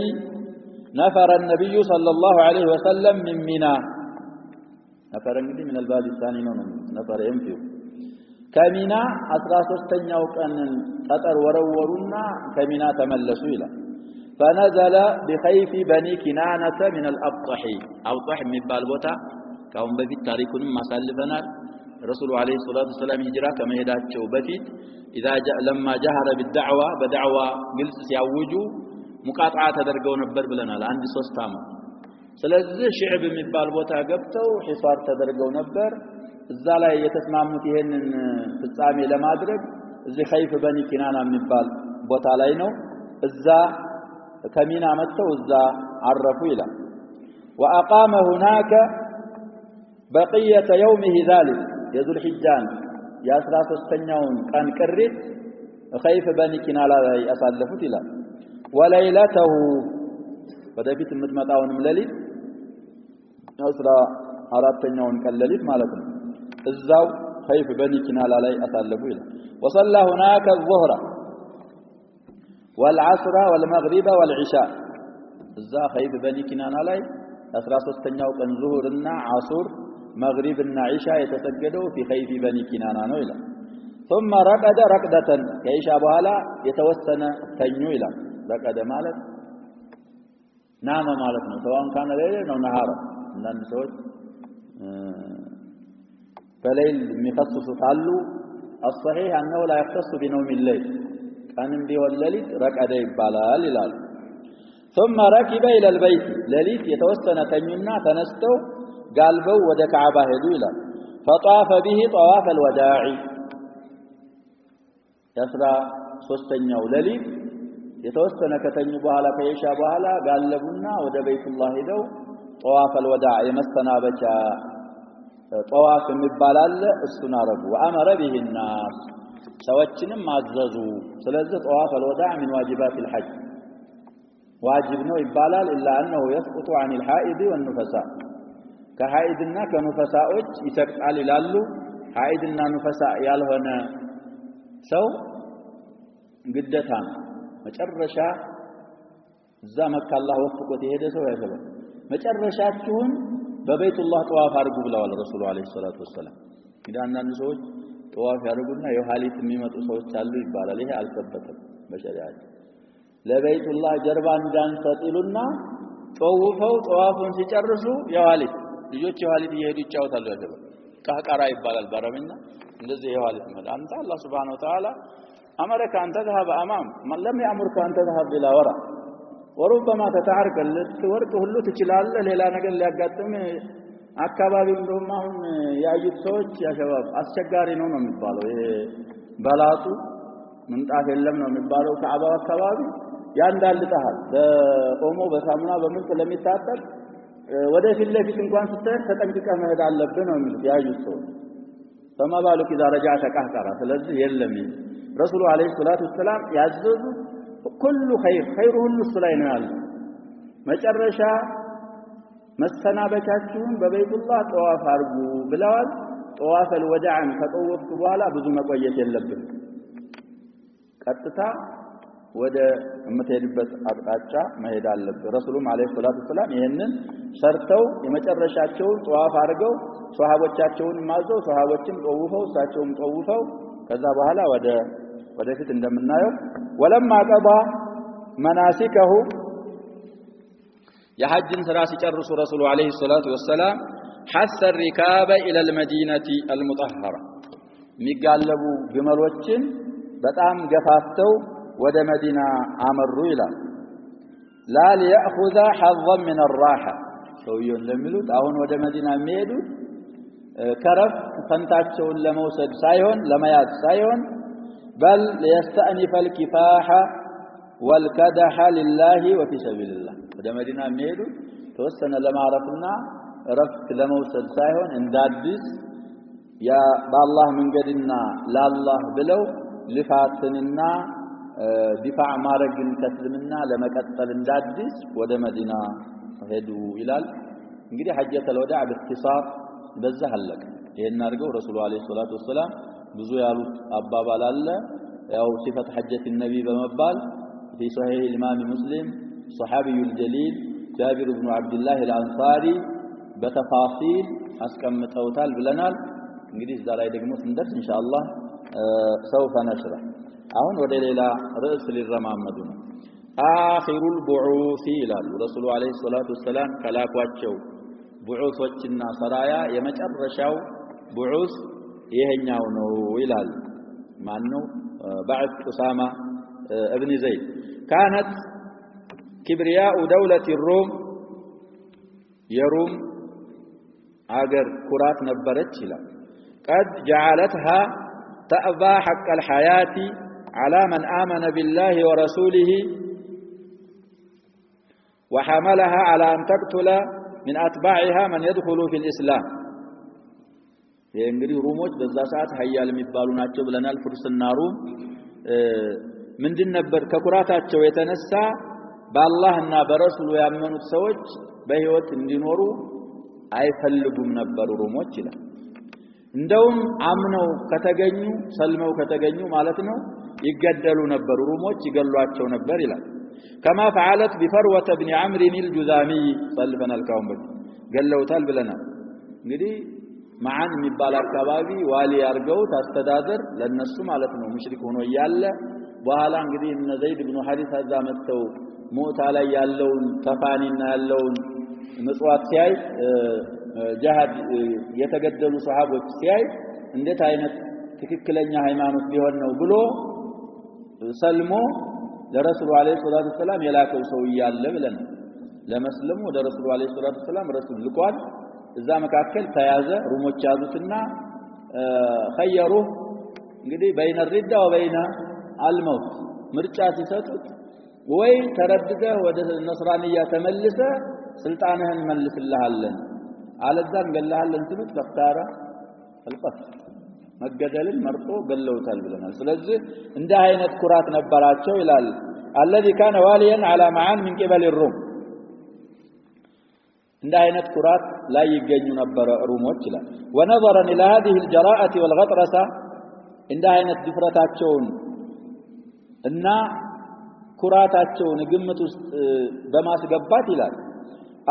نفر النبي صلى الله عليه وسلم من منى نفر እንግዲህ من الباب الثاني ነው نفر ينفي ከሚና 13ኛው ቀን ጠጠር ወረወሩና ከሚና ተመለሱ ይላል فنزل بخيف بني كنانة من الأبطح أبطح የሚባል ቦታ ካሁን በፊት ታሪኩንም ማሳልፈናል ረሱሉ አለይሂ ሰላቱ ሰላም ሂጅራ ከመሄዳቸው በፊት اذا لما جهر بالدعوه بدعوه ግልጽ ሲያውጁ ሙቃጣ ተደርገው ነበር ብለናል አንድ 3 አመት ስለዚህ ሽዕብ የሚባል ቦታ ገብተው ሒሳር ተደርገው ነበር እዛ ላይ የተስማሙት ይሄንን ፍጻሜ ለማድረግ እዚህ ኸይፍ በኒ ኪናና የሚባል ቦታ ላይ ነው እዛ ከሚና መጥተው እዛ አረፉ ይላል واقام هناك بقيه يومه ذلك የዙል ሒጃን የ13ኛውን ቀን ቅሪት ኸይፍ በኒ ኪናና ላይ ያሳለፉት ይላል ወለይለተሁ ወደፊት የምትመጣውንም ሌሊት 14ኛውን ቀን ሌሊት ማለት ነው እዛው ኸይፍ በኒ ኪናና ላይ አሳለፉ ይላል وصلى هناك الظهر والعصر والمغرب والعشاء እዛ ኸይፍ በኒ ኪናና ላይ 13ኛው ቀን ዙሁርና ዓሱር መግሪብና ኢሻ የተሰገደው في ኸይፍ በኒ ኪናና ነው ይላል ثم رقد رقدة ከኢሻ በኋላ የተወሰነ ተኙ ይላል ረቀደ ማለት ናመ ማለት ነው ሰዋን ካነ ሌሊት ነው ነሃራ አንዳንድ ሰዎች በሌሊት የሚخصصوا ካሉ الصحيح انه لا يختص بنوم الليل ቀንም ቢሆን ሌሊት ረቀደ ይባላል ይላል ثم ركب الى البيت ሌሊት የተወሰነ ተኙና ተነስተው ጋልበው ወደ ካዕባ ሄዱ ይላል فطاف به طواف الوداع ያስራ ሶስተኛው ሌሊት የተወሰነ ከተኙ በኋላ ከኢሻ በኋላ ጋለቡና ወደ ቤቱላህ ሄደው طواف الوداع የመሰናበቻ طواف የሚባላል እሱን አረጉ وامر به الناس ሰዎችንም አዘዙ ስለዚህ طواف الوداع من واجبات الحج واجب ነው ይባላል الا انه يسقط عن الحائض والنفساء ከሐይድና ከኑፈሳዎች ይሰቅጣል ይላሉ ሐይድና ኑፈሳ ያልሆነ ሰው ግዴታ ነው መጨረሻ እዛ መካ አላህ ወፍቆት የሄደ ሰው ያገባ መጨረሻችሁን በቤቱላህ ጠዋፍ አድርጉ ብለዋል ረሱሉ አለይሂ ሰላቱ ወሰለም እንግዲህ አንዳንድ ሰዎች ጠዋፍ ያደርጉና የሐሊት የሚመጡ ሰዎች አሉ ይባላል ይሄ አልተበተም በሸሪዓት ለቤቱላህ ጀርባ እንዳንሰጥሉና ጠውፈው ጠዋፉን ሲጨርሱ የሐሊት ልጆች የሐሊት እየሄዱ ይጫወታሉ ያገባ ቀህቀራ ይባላል በአረብኛ እንደዚህ የሐሊት ማለት አንተ አላህ Subhanahu Wa Ta'ala أمرك أن تذهب أمام من لم يأمرك أن تذهب بلا وراء وربما تتعرقل تورط ሁሉ ትችላለህ ሌላ ነገር ሊያጋጥም አካባቢው እንደውም አሁን ያዩት ሰዎች ያሸባብ አስቸጋሪ ነው የሚባለው ይሄ በላጡ ምንጣፍ የለም ነው የሚባለው ከአባው አካባቢ ያንዳልጣል በኦሞ በሳሙና በምን ስለሚታጠብ ወደፊት ለፊት እንኳን ስትሄድ ተጠንቅቀህ መሄድ አለብህ ነው የሚሉት ያዩት ሰዎች فما إذا رجعت قهقرا ስለዚህ የለም ረሱሉ አለይሂ ሰላቱ ሰላም ያዘዙ كل خير ሁሉ ላይ ነው ያለው መጨረሻ መሰናበቻችሁን በበይቱላህ ጠዋፍ አርጉ ብለዋል ጠዋፍ الوداعን ከጠወፍኩ በኋላ ብዙ መቆየት የለብንም ቀጥታ ወደ እምትሄድበት አቅጣጫ መሄድ አለበት ረሱሉም አለይሂ ሰላቱ ሰላም ይሄንን ሰርተው የመጨረሻቸውን ጠዋፍ አድርገው ሷሃቦቻቸውን ማዘው ሷሃቦችም ጠውፈው እሳቸውም ጠውፈው ከዛ በኋላ ወደፊት እንደምናየው ወለማ ቀባ መናሲከሁ የሐጅን ስራ ሲጨርሱ ረሱሉ አለይሂ ሰላቱ ወሰላም حث الركاب الى المدينه المطهره የሚጋለቡ ግመሎችን በጣም ገፋፍተው ወደ መዲና አመሩ ይላል لا ليأخذ حظا من الراحه ሰውየው እንደሚሉት አሁን ወደ መዲና የሚሄዱት ከረፍ ፈንታቸውን ለመውሰድ ሳይሆን ለመያዝ ሳይሆን بل ليستأنف الكفاح والكدح لله وفي سبيل الله ወደ መዲና የሚሄዱት ተወሰነ ለማረፍና ረፍት ለመውሰድ ሳይሆን እንዳዲስ ያ በአላህ መንገድና ለአላህ ብለው ልፋትንና ዲፋዕ ማረግን ከስልምና ለመቀጠል እንዳዲስ ወደ መዲና ሄዱ ይላል እንግዲህ ሐጀተል ወዳዕ በእክትሳር በዛ ሐለቀ ይሄን አድርገው ረሱሉ አለይሂ ሰላቱ ወሰላም ብዙ ያሉት አባባል አለ ያው ሲፈት ሐጀት ነብይ በመባል في صحيح الامام مسلم صحابي الجليل جابر بن عبد الله الانصاري በተፋሲል አስቀምጠውታል ብለናል እንግዲህ እዛ ላይ ደግሞ ስንደርስ ኢንሻአላህ سوف نشرح አሁን ወደ ሌላ ርዕስ ሊረማመዱ ነው አኺሩል ቡዑስ ይላሉ ረሱሉ አለይሂ ሰላቱ ወሰላም ከላኳቸው ቡዑሶችና ሰራያ የመጨረሻው ቡዑስ ይሄኛው ነው ይላል ማን ነው بعث أسامة ابن زيد كانت كبرياء دولة الروم يروم አገር ኩራት ነበረች ይላል قد جعلتها تأبى حق الحياة على من آمن بالله ورسوله وحملها على أن تقتل من أتباعها من يدخل في الإسلام እንግዲህ ሩሞች በዛ ሰዓት ሀያል የሚባሉ ናቸው ብለናል ፍርስና ሩም ምንድን ነበር ከኩራታቸው የተነሳ በአላህና በረሱሉ ያመኑት ሰዎች በህይወት እንዲኖሩ አይፈልጉም ነበር ሩሞች ይላል እንደውም አምነው ከተገኙ ሰልመው ከተገኙ ማለት ነው ይገደሉ ነበር ሩሞች ይገሏቸው ነበር ይላል كما فعلت بفروة بن عمرو الجذامي صلفنا الكون ገለውታል ብለናል እንግዲህ ማዓን የሚባል አካባቢ ዋሊ ያርገው ታስተዳደር ለነሱ ማለት ነው ሙሽሪክ ሆኖ ያለ በኋላ እንግዲህ እነ ዘይድ ኢብኑ ሐሪሳ እዛ መጥተው ሞታ ላይ ያለውን ተፋኒና ያለውን ምጽዋት ሲያይ ጃሃድ የተገደሉ ሱሐቦች ሲያይ እንዴት አይነት ትክክለኛ ሃይማኖት ቢሆን ነው ብሎ ሰልሞ ለረሱሉ አለይሂ ሰላቱ ሰላም የላከው ሰው ይያለ ብለን ለመስለሙ ወደ ረሱሉ አለይሂ ሰላቱ ሰላም ረሱል ልቋል እዛ መካከል ተያዘ ሩሞች ያዙትና خيروا እንግዲህ بين الردة وبين الموت ምርጫ ሲሰጡት ወይ ተረድደህ ወደ ነስራንያ ተመልሰ ስልጣንህን መልስልሃለን አለዛን ገለሃለን ትሉት ፈክታራ القتل መገደልን መርጦ ገለውታል ብለናል ስለዚህ እንደ አይነት ኩራት ነበራቸው ይላል الذي كان واليا على معان من قبل الروم እንደ አይነት ኩራት ላይ ይገኙ ነበር ሩሞች ይላል ونظرا الى هذه الجراءه والغطرسه እንደ አይነት ድፍረታቸውን እና ኩራታቸውን ግምት ውስጥ በማስገባት ይላል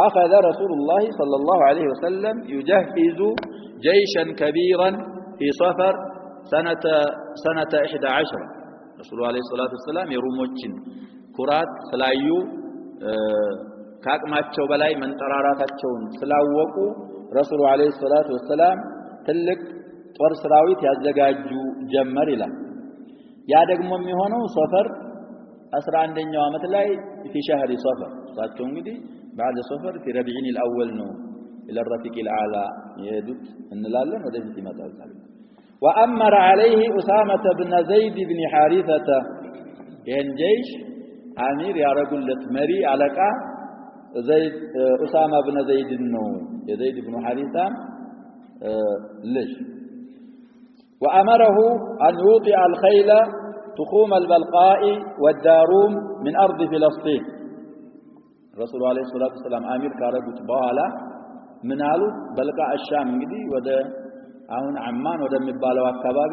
اخذ رسول الله صلى الله عليه وسلم يجهز جيشا كبيرا في صفر سنه 11 رسول الله عليه الصلاه والسلام የሩሞችን ኩራት ስላዩ ካቅማቸው በላይ መንጠራራታቸውን ስላወቁ ረሱሉ አለይሂ ሰላቱ ወሰላም ትልቅ ጦር ሰራዊት ያዘጋጁ ጀመር ይላል ያ ደግሞ የሚሆነው ሶፈር 11ኛው አመት ላይ في شهر صفر ታቸው እንግዲህ بعد صفر في ربيع الاول ነው الى الرفيق الاعلى يهدت እንላለን ወደዚህ ይመጣል وامر عليه اسامه بن زيد بن حارثه ይህን جيش አሚር ያረጉለት መሪ አለቃ زيد أسامة بن زيد النو زيد بن حارثة ليش وأمره أن يوطئ الخيل تخوم البلقاء والداروم من أرض فلسطين ረሱሉ አለይሂ ሰላቱ ሰላም አሚር ካረጉት በኋላ ምን አሉ በልቃ አሻም እንግዲህ ወደ አሁን አማን ወደሚባለው አካባቢ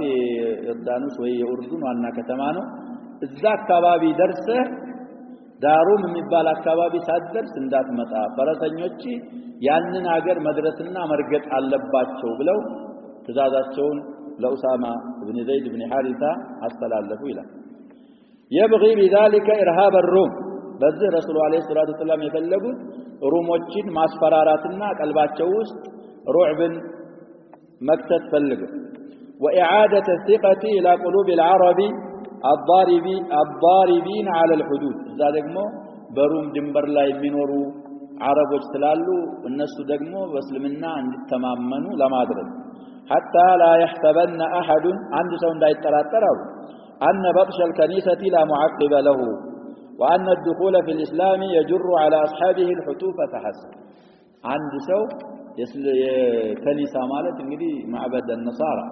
ዮርዳኖስ ወይ የኡርዱን ዋና ከተማ ነው እዛ አካባቢ ደርሰህ ዳሩም የሚባል አካባቢ ሳትደርስ እንዳትመጣ ፈረሰኞች ያንን ሀገር መድረስና መርገጥ አለባቸው ብለው ትእዛዛቸውን ለኡሳማ ኢብኑ ዘይድ ኢብኑ ሐሪሳ አስተላለፉ ይላል يبغي بذلك ارهاب الروم በዚህ ረሱሉ አለይሂ ሰላቱ ሰላም የፈለጉት ሩሞችን ማስፈራራትና ቀልባቸው ውስጥ ሩዕብን መክተት ፈልገው وإعادة الثقة إلى قلوب العرب الضاربين على الحدود እዛ ደግሞ በሩም ድንበር ላይ የሚኖሩ አረቦች ስላሉ እነሱ ደግሞ በእስልምና እንዲተማመኑ ለማድረግ حتى لا يحسبن أحد عند سو እንዳይጠራጠረው أن بطش الكنيسة لا معقب له وأن الدخول في الإسلام يجر على أصحابه الحتوف فحسب عند سو የከኒሳ ማለት እንግዲህ ማዕበድ النصارى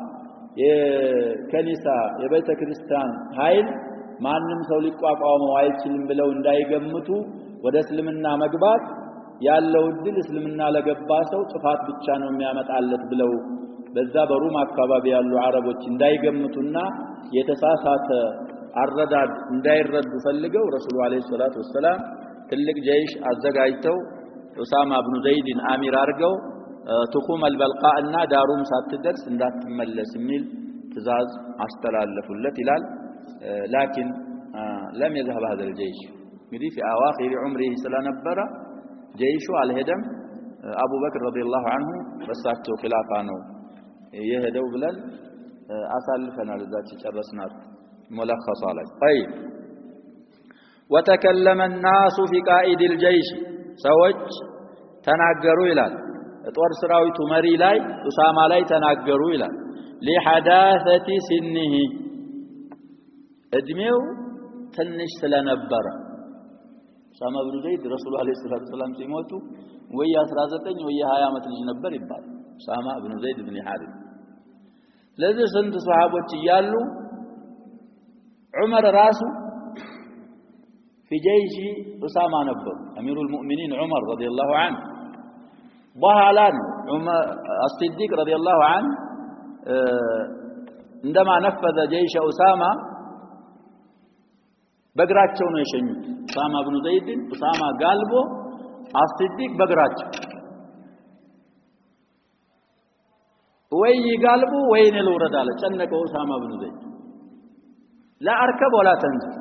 የከኒሳ የቤተ ክርስቲያን ኃይል ማንንም ሰው ሊቋቋመው አይችልም ብለው እንዳይገምቱ ወደ እስልምና መግባት ያለው እድል እስልምና ለገባ ሰው ጥፋት ብቻ ነው የሚያመጣለት ብለው በዛ በሩም አካባቢ ያሉ አረቦች እንዳይገምቱና የተሳሳተ አረዳድ እንዳይረዱ ፈልገው ረሱሉ አለይሂ ሰላቱ ወሰለም ትልቅ ጀይሽ አዘጋጅተው ኡሳማ ኢብኑ ዘይድን አሚር አርገው تقوم البلقاء እና ዳሩም ሳትደርስ እንዳትመለስ የሚል ትእዛዝ አስተላለፉለት ይላል لكن لم يذهب هذا الجيش እንግዲህ في اواخر عمره ስለነበረ ጀይሹ አልሄደም አቡ በክር ረዲየላሁ ዐንሁ በሳቸው ኺላፋ ነው የሄደው ብለን አሳልፈናል እዛች ጨረስናት ሙለኸሳ ላይ طيب وتكلم الناس في قائد الجيش ሰዎች ተናገሩ ይላል ጦር ሰራዊቱ መሪ ላይ ኡሳማ ላይ ተናገሩ ይላል لحداثة سنه እድሜው ትንሽ ስለነበረ ኡሳማ ኢብኑ ዘይድ ረሱሉ አለይሂ ሰላቱ ሰላም ሲሞቱ ወይ 19 ወይ 20 ዓመት ልጅ ነበር ይባል ኡሳማ ኢብኑ ዘይድ ኢብኑ ሐሪስ ለዚህ ስንት ሱሐቦች እያሉ ዑመር ራሱ في جيش أسامة نبر أمير المؤمنين عمر رضي الله عنه ضهلان الصديق رضي الله عنه عندما نفذ جيش أسامة بقراتشو نيشنو أسامة بن زيد أسامة قلبه الصديق بقراتشو وي قلبه وين الورد على جنك أسامة بن زيد لا أركب ولا تنزل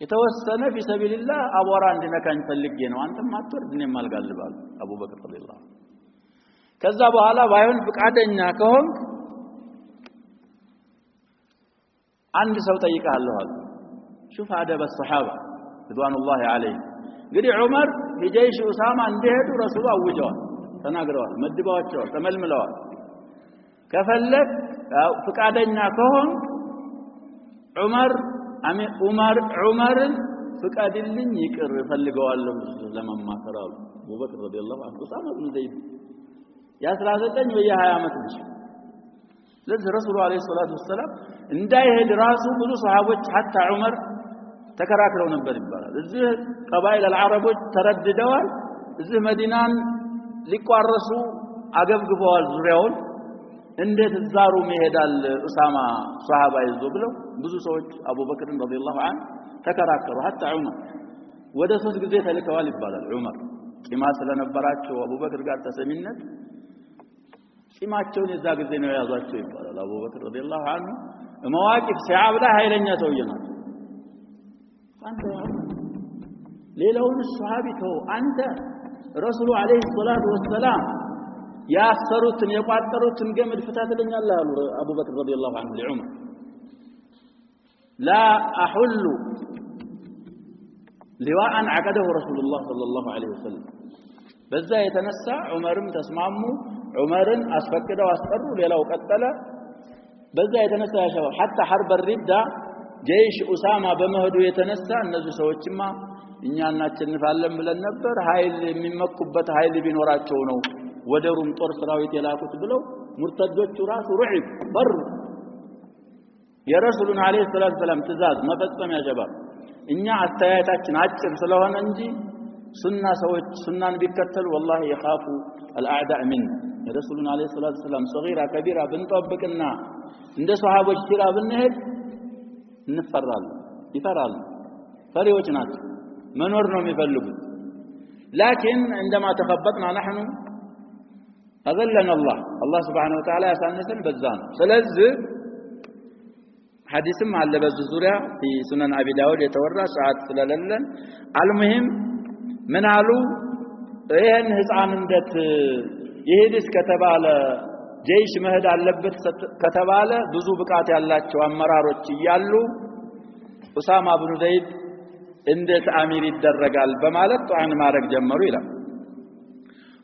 የተወሰነ في سبيل الله አቧራ እንድነካኝ ፈልጌ ነው አንተም አትወርድ እኔም አልጋልባል አቡበክር ረዲየላሁ ከዛ በኋላ ባይሆን ፍቃደኛ ከሆንክ አንድ ሰው ጠይቃለሁ አለ شوف አደብ الصحابه رضوان الله عليهم እንግዲህ ዑመር በጀይሽ ኡሳማ እንደሄዱ ረሱሉ አውጀዋል ተናግረዋል መድባዋቸዋል ተመልምለዋል ከፈለክ ፍቃደኛ ከሆንክ ዑመርን ፍቃድልኝ ይቅር ፈልገዋለሁ ለማማከራው አቡበክር ረዲየላሁ ዐንሁ ኡሳማ ኢብኑ ዘይድ ያ19 ወይ 20 ዓመት ልጅ ለዚህ ረሱሉ አለይሂ ሰላቱ ወሰለም እንዳይሄድ ራሱ ብዙ ሱሐቦች hatta ዑመር ተከራክረው ነበር ይባላል እዚህ ቀባይል አልዓረቦች ተረድደዋል እዚህ መዲናን ሊቋረሱ አገብግበዋል ዙሪያውን እንዴት ዛሩ መሄዳል ኡሳማ ሱሐባ ይዞ ብለው ብዙ ሰዎች አቡበክር ረዲየላሁ ዐንሁ ተከራከሩ hatta ዑመር ወደ 3 ጊዜ ተልከዋል ይባላል ዑመር ቂማ ስለነበራቸው አቡበክር ጋር ተሰሚነት ቂማቸውን የዛ ጊዜ ነው ያዟቸው ይባላል አቡበክር ረዲየላሁ ዐንሁ መዋቂፍ ሲዓብ ላይ ኃይለኛ ሰውዬ ነው አንተ ሌላውን ሱሐቢ ተው አንተ ረሱሉ አለይሂ ሰላቱ ወሰላም ያሰሩትን የቋጠሩትን ገመድ ፍታትልኛለህ አሉ አቡበክር ረዲየላሁ ዐንሁ ለዑመር لا احل لواء عقده رسول الله صلى الله عليه وسلم በዛ የተነሳ ዑመርም ተስማሙ ዑመርን አስፈቅደው አስጠሩ ሌላው ቀጠለ በዛ የተነሳ ያሻው hatta حرب الردة جيش أسامة በመሄዱ የተነሳ እነዚህ ሰዎችማ እኛ እናቸንፋለን ብለን ነበር ኃይል የሚመኩበት ኃይል ቢኖራቸው ነው ወደ ሩም ጦር ሰራዊት የላኩት ብለው ሙርተዶቹ ራሱ ሩዕብ በር የረሱሉን አለይሂ ሰላቱ ሰላም ትእዛዝ መፈጸም ያጀባል እኛ አስተያየታችን አጭር ስለሆነ እንጂ ሱና ሰዎች ሱናን ቢከተሉ والله يخاف الاعداء من ረሱሉን አለይሂ ሰላቱ ሰላም صغيرة كبيرة ብንጠብቅና እንደ ሱሐቦች ሲራ ብንሄድ እንፈራለን ይፈራሉ ፈሪዎች ናቸው መኖር ነው የሚፈልጉት لكن عندما تخبطنا نحن أذلنا الله سبحانه وتعالى يسانسن بزان ስለዚህ حديثም አለ በዚህ ዙሪያ في سنن ابي داود የተወራ ሰዓት ስለሌለን المهم ምን አሉ ይሄን ህፃን እንደት ይሄድስ ከተባለ ጀይሽ መሄድ አለበት ከተባለ ብዙ ብቃት ያላቸው አመራሮች እያሉ ኡሳማ ኢብኑ ዘይድ እንዴት አሚር ይደረጋል በማለት ጧን ማድረግ ጀመሩ ይላል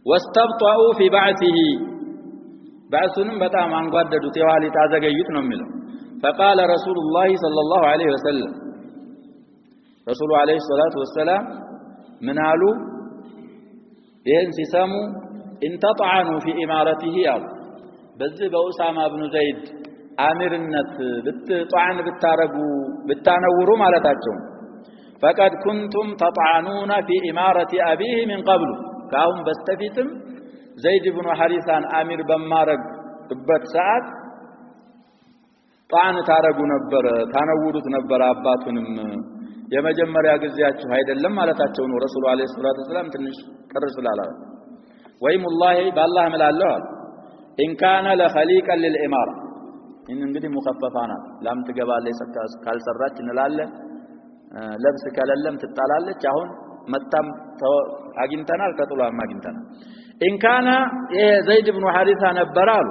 واستبطؤوا في بعثه بعثንም በጣም አንጓደዱት የዋሊት አዘገዩት ነው የሚለው فقال رسول الله صلى الله عليه وسلم رسول عليه الصلاه والسلام من قالوا ይሄን ሲሰሙ انتطعنوا في امارته ያው በዚህ በኡሳማ ኢብኑ ዘይድ አሚርነት ብትጧን ብታረጉ ብታነውሩ ማለታቸው فقد كنتم تطعنون في اماره ابيه من قبل ካሁን በስተፊትም ዘይድ ኢብኑ ሐሪሳን አሚር በማረግበት ሰዓት ጧን ታረጉ ነበር ታነውሩት ነበር አባቱንም የመጀመሪያ ጊዜያችሁ አይደለም ማለታቸው ነው ረሱሉ አለይሂ ሰላቱ ሰላም ትንሽ ቅር ስላላ ወይሙላሂ በአላህ እምላለሁ ኢን ካነ ለኸሊቀን ለልኢማራ እንግዲህ ሙኸፈፋና ላም ትገባለች ካልሰራች እንላለን ለብስ ከለለም ትጣላለች አሁን መጣም አግኝተናል ተጥሏም አግኝተናል ኢን ካነ ዘይድ ኢብኑ ሐሪሳ ነበራሉ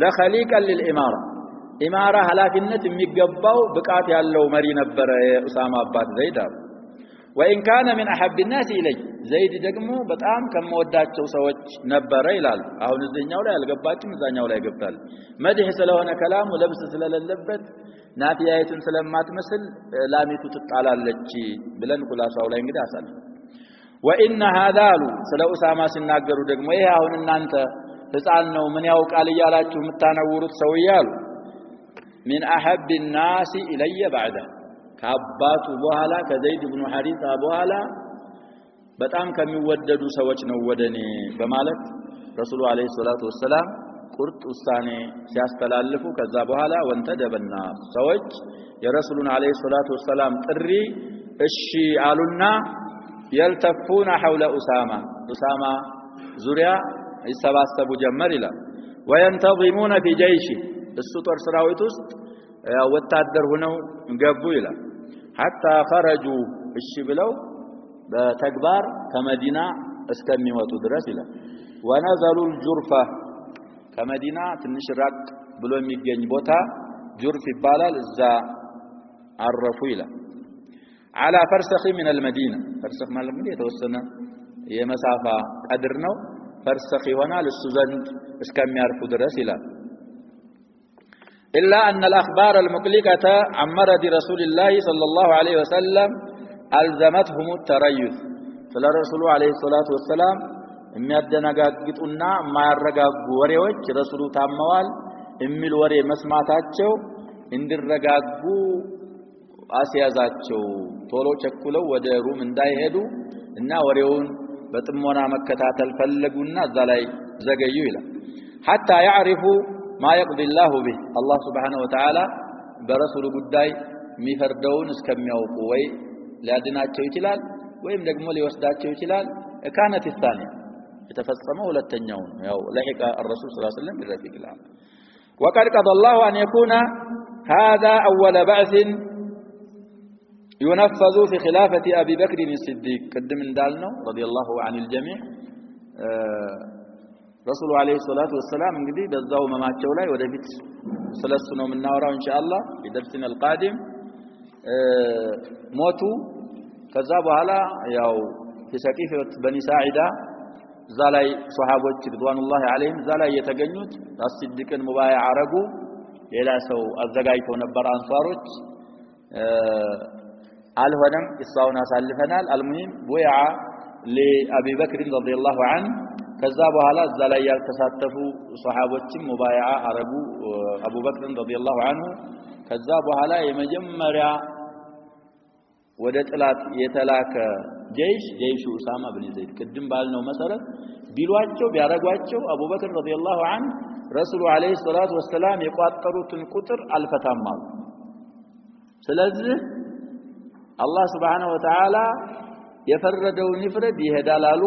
ለኸሊቀን ለልኢማራ ኢማራ ሐላፊነት የሚገባው ብቃት ያለው መሪ ነበር የኡሳማ አባት ዘይድ አሉ وإن كان من أحب الناس إلي زيد ደግሞ በጣም ከመወዳቸው ሰዎች ነበረ ይላል አሁን እዚህኛው ላይ አልገባችም እዛኛው ላይ ገብታል መድህ ስለሆነ ከላሙ ለብስ ስለሌለበት ናፊያይቱን ስለማትመስል ላሚቱ ትጣላለች ብለን ኩላሳው ላይ እንግዲህ አሳል وإن هذا ስለ ኡሳማ ሲናገሩ ደግሞ ይሄ አሁን እናንተ ህፃን ነው ምን ያውቃል ይያላችሁ የምታነውሩት ሰው ይያሉ من أحب الناس إلي بعده ከአባቱ በኋላ ከዘይድ ኢብኑ ሐሪሳ በኋላ በጣም ከሚወደዱ ሰዎች ነው ወደኔ በማለት ረሱሉ አለይሂ ሰላቱ ወሰለም ቁርጥ ውሳኔ ሲያስተላልፉ ከዛ በኋላ ወንተደበና ሰዎች የረሱሉን አለይሂ ሰላቱ ወሰለም ጥሪ እሺ አሉና يلتفون حول أسامة ዙሪያ ይሰባሰቡ ጀመር ይላል وينتظمون في جيشه السطر سراويت ውስጥ ወታደር ሆነው ገቡ ይላል حتى خرجوا እሺ ብለው በተግባር ከመዲና እስከሚወጡ ድረስ ይላል ونزلوا الجرفة ከመዲና ትንሽ ራቅ ብሎ የሚገኝ ቦታ ጁርፍ ይባላል እዛ አረፉ ይላል على فرسخ من المدينة فرسخ ማለት እንግዲህ የተወሰነ የመሳፋ ቀድር ነው فرسخ ይሆናል እሱ ዘንድ እስከሚያርፉ ድረስ ይላል إلا أن الأخبار المقلقة عن مرض رسول الله صلى الله عليه وسلم ألزمتهم التريث فالرسول عليه الصلاة والسلام የሚያደናጋግጡና ማያረጋጉ ወሬዎች ረሱሉ ታመዋል የሚል ወሬ መስማታቸው እንዲረጋጉ አስያዛቸው ቶሎ ቸኩለው ወደ ሩም እንዳይሄዱ እና ወሬውን በጥሞና መከታተል ፈለጉና እዛ ላይ ዘገዩ ይላል حتى يعرفوا ما يقضي الله به الله سبحانه وتعالى برسول ጉዳይ የሚፈርደውን እስከሚያውቁ ወይ ሊያድናቸው ይችላል ወይም ደግሞ ሊወስዳቸው ይችላል كانت الثانيه የተፈጸመው ሁለተኛው ያው لحق الرسول صلى الله عليه وسلم بالرفيق الاعلى وقد قضى الله ان يكون هذا اول بعث ينفذ في خلافه ابي بكر الصديق قدم እንዳልነው رضي الله عن الجميع رسول عليه الصلاه والسلام እንግዲህ በዛው መማቸው ላይ ወደፊት ስለሱ ነው የምናወራው ኢንሻአላህ ይደርስና القادم ሞቱ ከዛ በኋላ ያው ተሰቂፈት በኒ ሳዒዳ እዛ ላይ ሱሐቦች ሪድዋኑላሂ ዐለይሂም እዛ ላይ የተገኙት አስዲቅን ሙባያ አረጉ ሌላ ሰው አዘጋጅተው ነበር አንሷሮች አልሆነም ኢሳውን አሳልፈናል አልሙሂም ወያ ለአቢ በክር ረዲየላሁ ዐንሁ ከዛ በኋላ እዛ ላይ ያልተሳተፉ ሱሐቦችም ሙባያ አረጉ አቡበክር ረዲየላሁ ዐንሁ ከዛ በኋላ የመጀመሪያ ወደ ጥላት የተላከ ጀይሽ ኡሳማ ብን ዘይድ ቅድም ባልነው መሰረት ቢሏቸው ቢያረጓቸው አቡበክር ረዲየላሁ ዐንሁ ረሱሉ አለይሂ ሰላቱ ወሰላም የቋጠሩትን ቁጥር አልፈታም አሉ። ስለዚህ አላህ Subhanahu Wa Ta'ala የፈረደውን ይፍረድ ይሄዳል አሉ።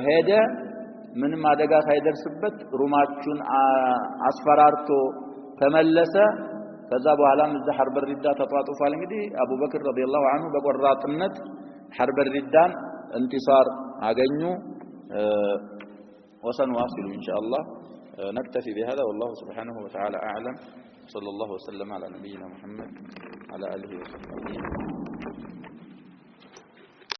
ሄደ ምንም አደጋ ሳይደርስበት ሩማቹን አስፈራርቶ ተመለሰ። ከዛ በኋላም እዛ ሐርብ ሪዳ ተጧጡፋል። እንግዲህ አቡበክር ረዲየላሁ ዐንሁ በቆራጥነት ሐርብ ሪዳን እንቲሳር አገኙ። وسنواصل إن شاء الله نكتفي بهذا والله سبحانه وتعالى أعلم صلى الله وسلم على نبينا محمد على آله وصحبه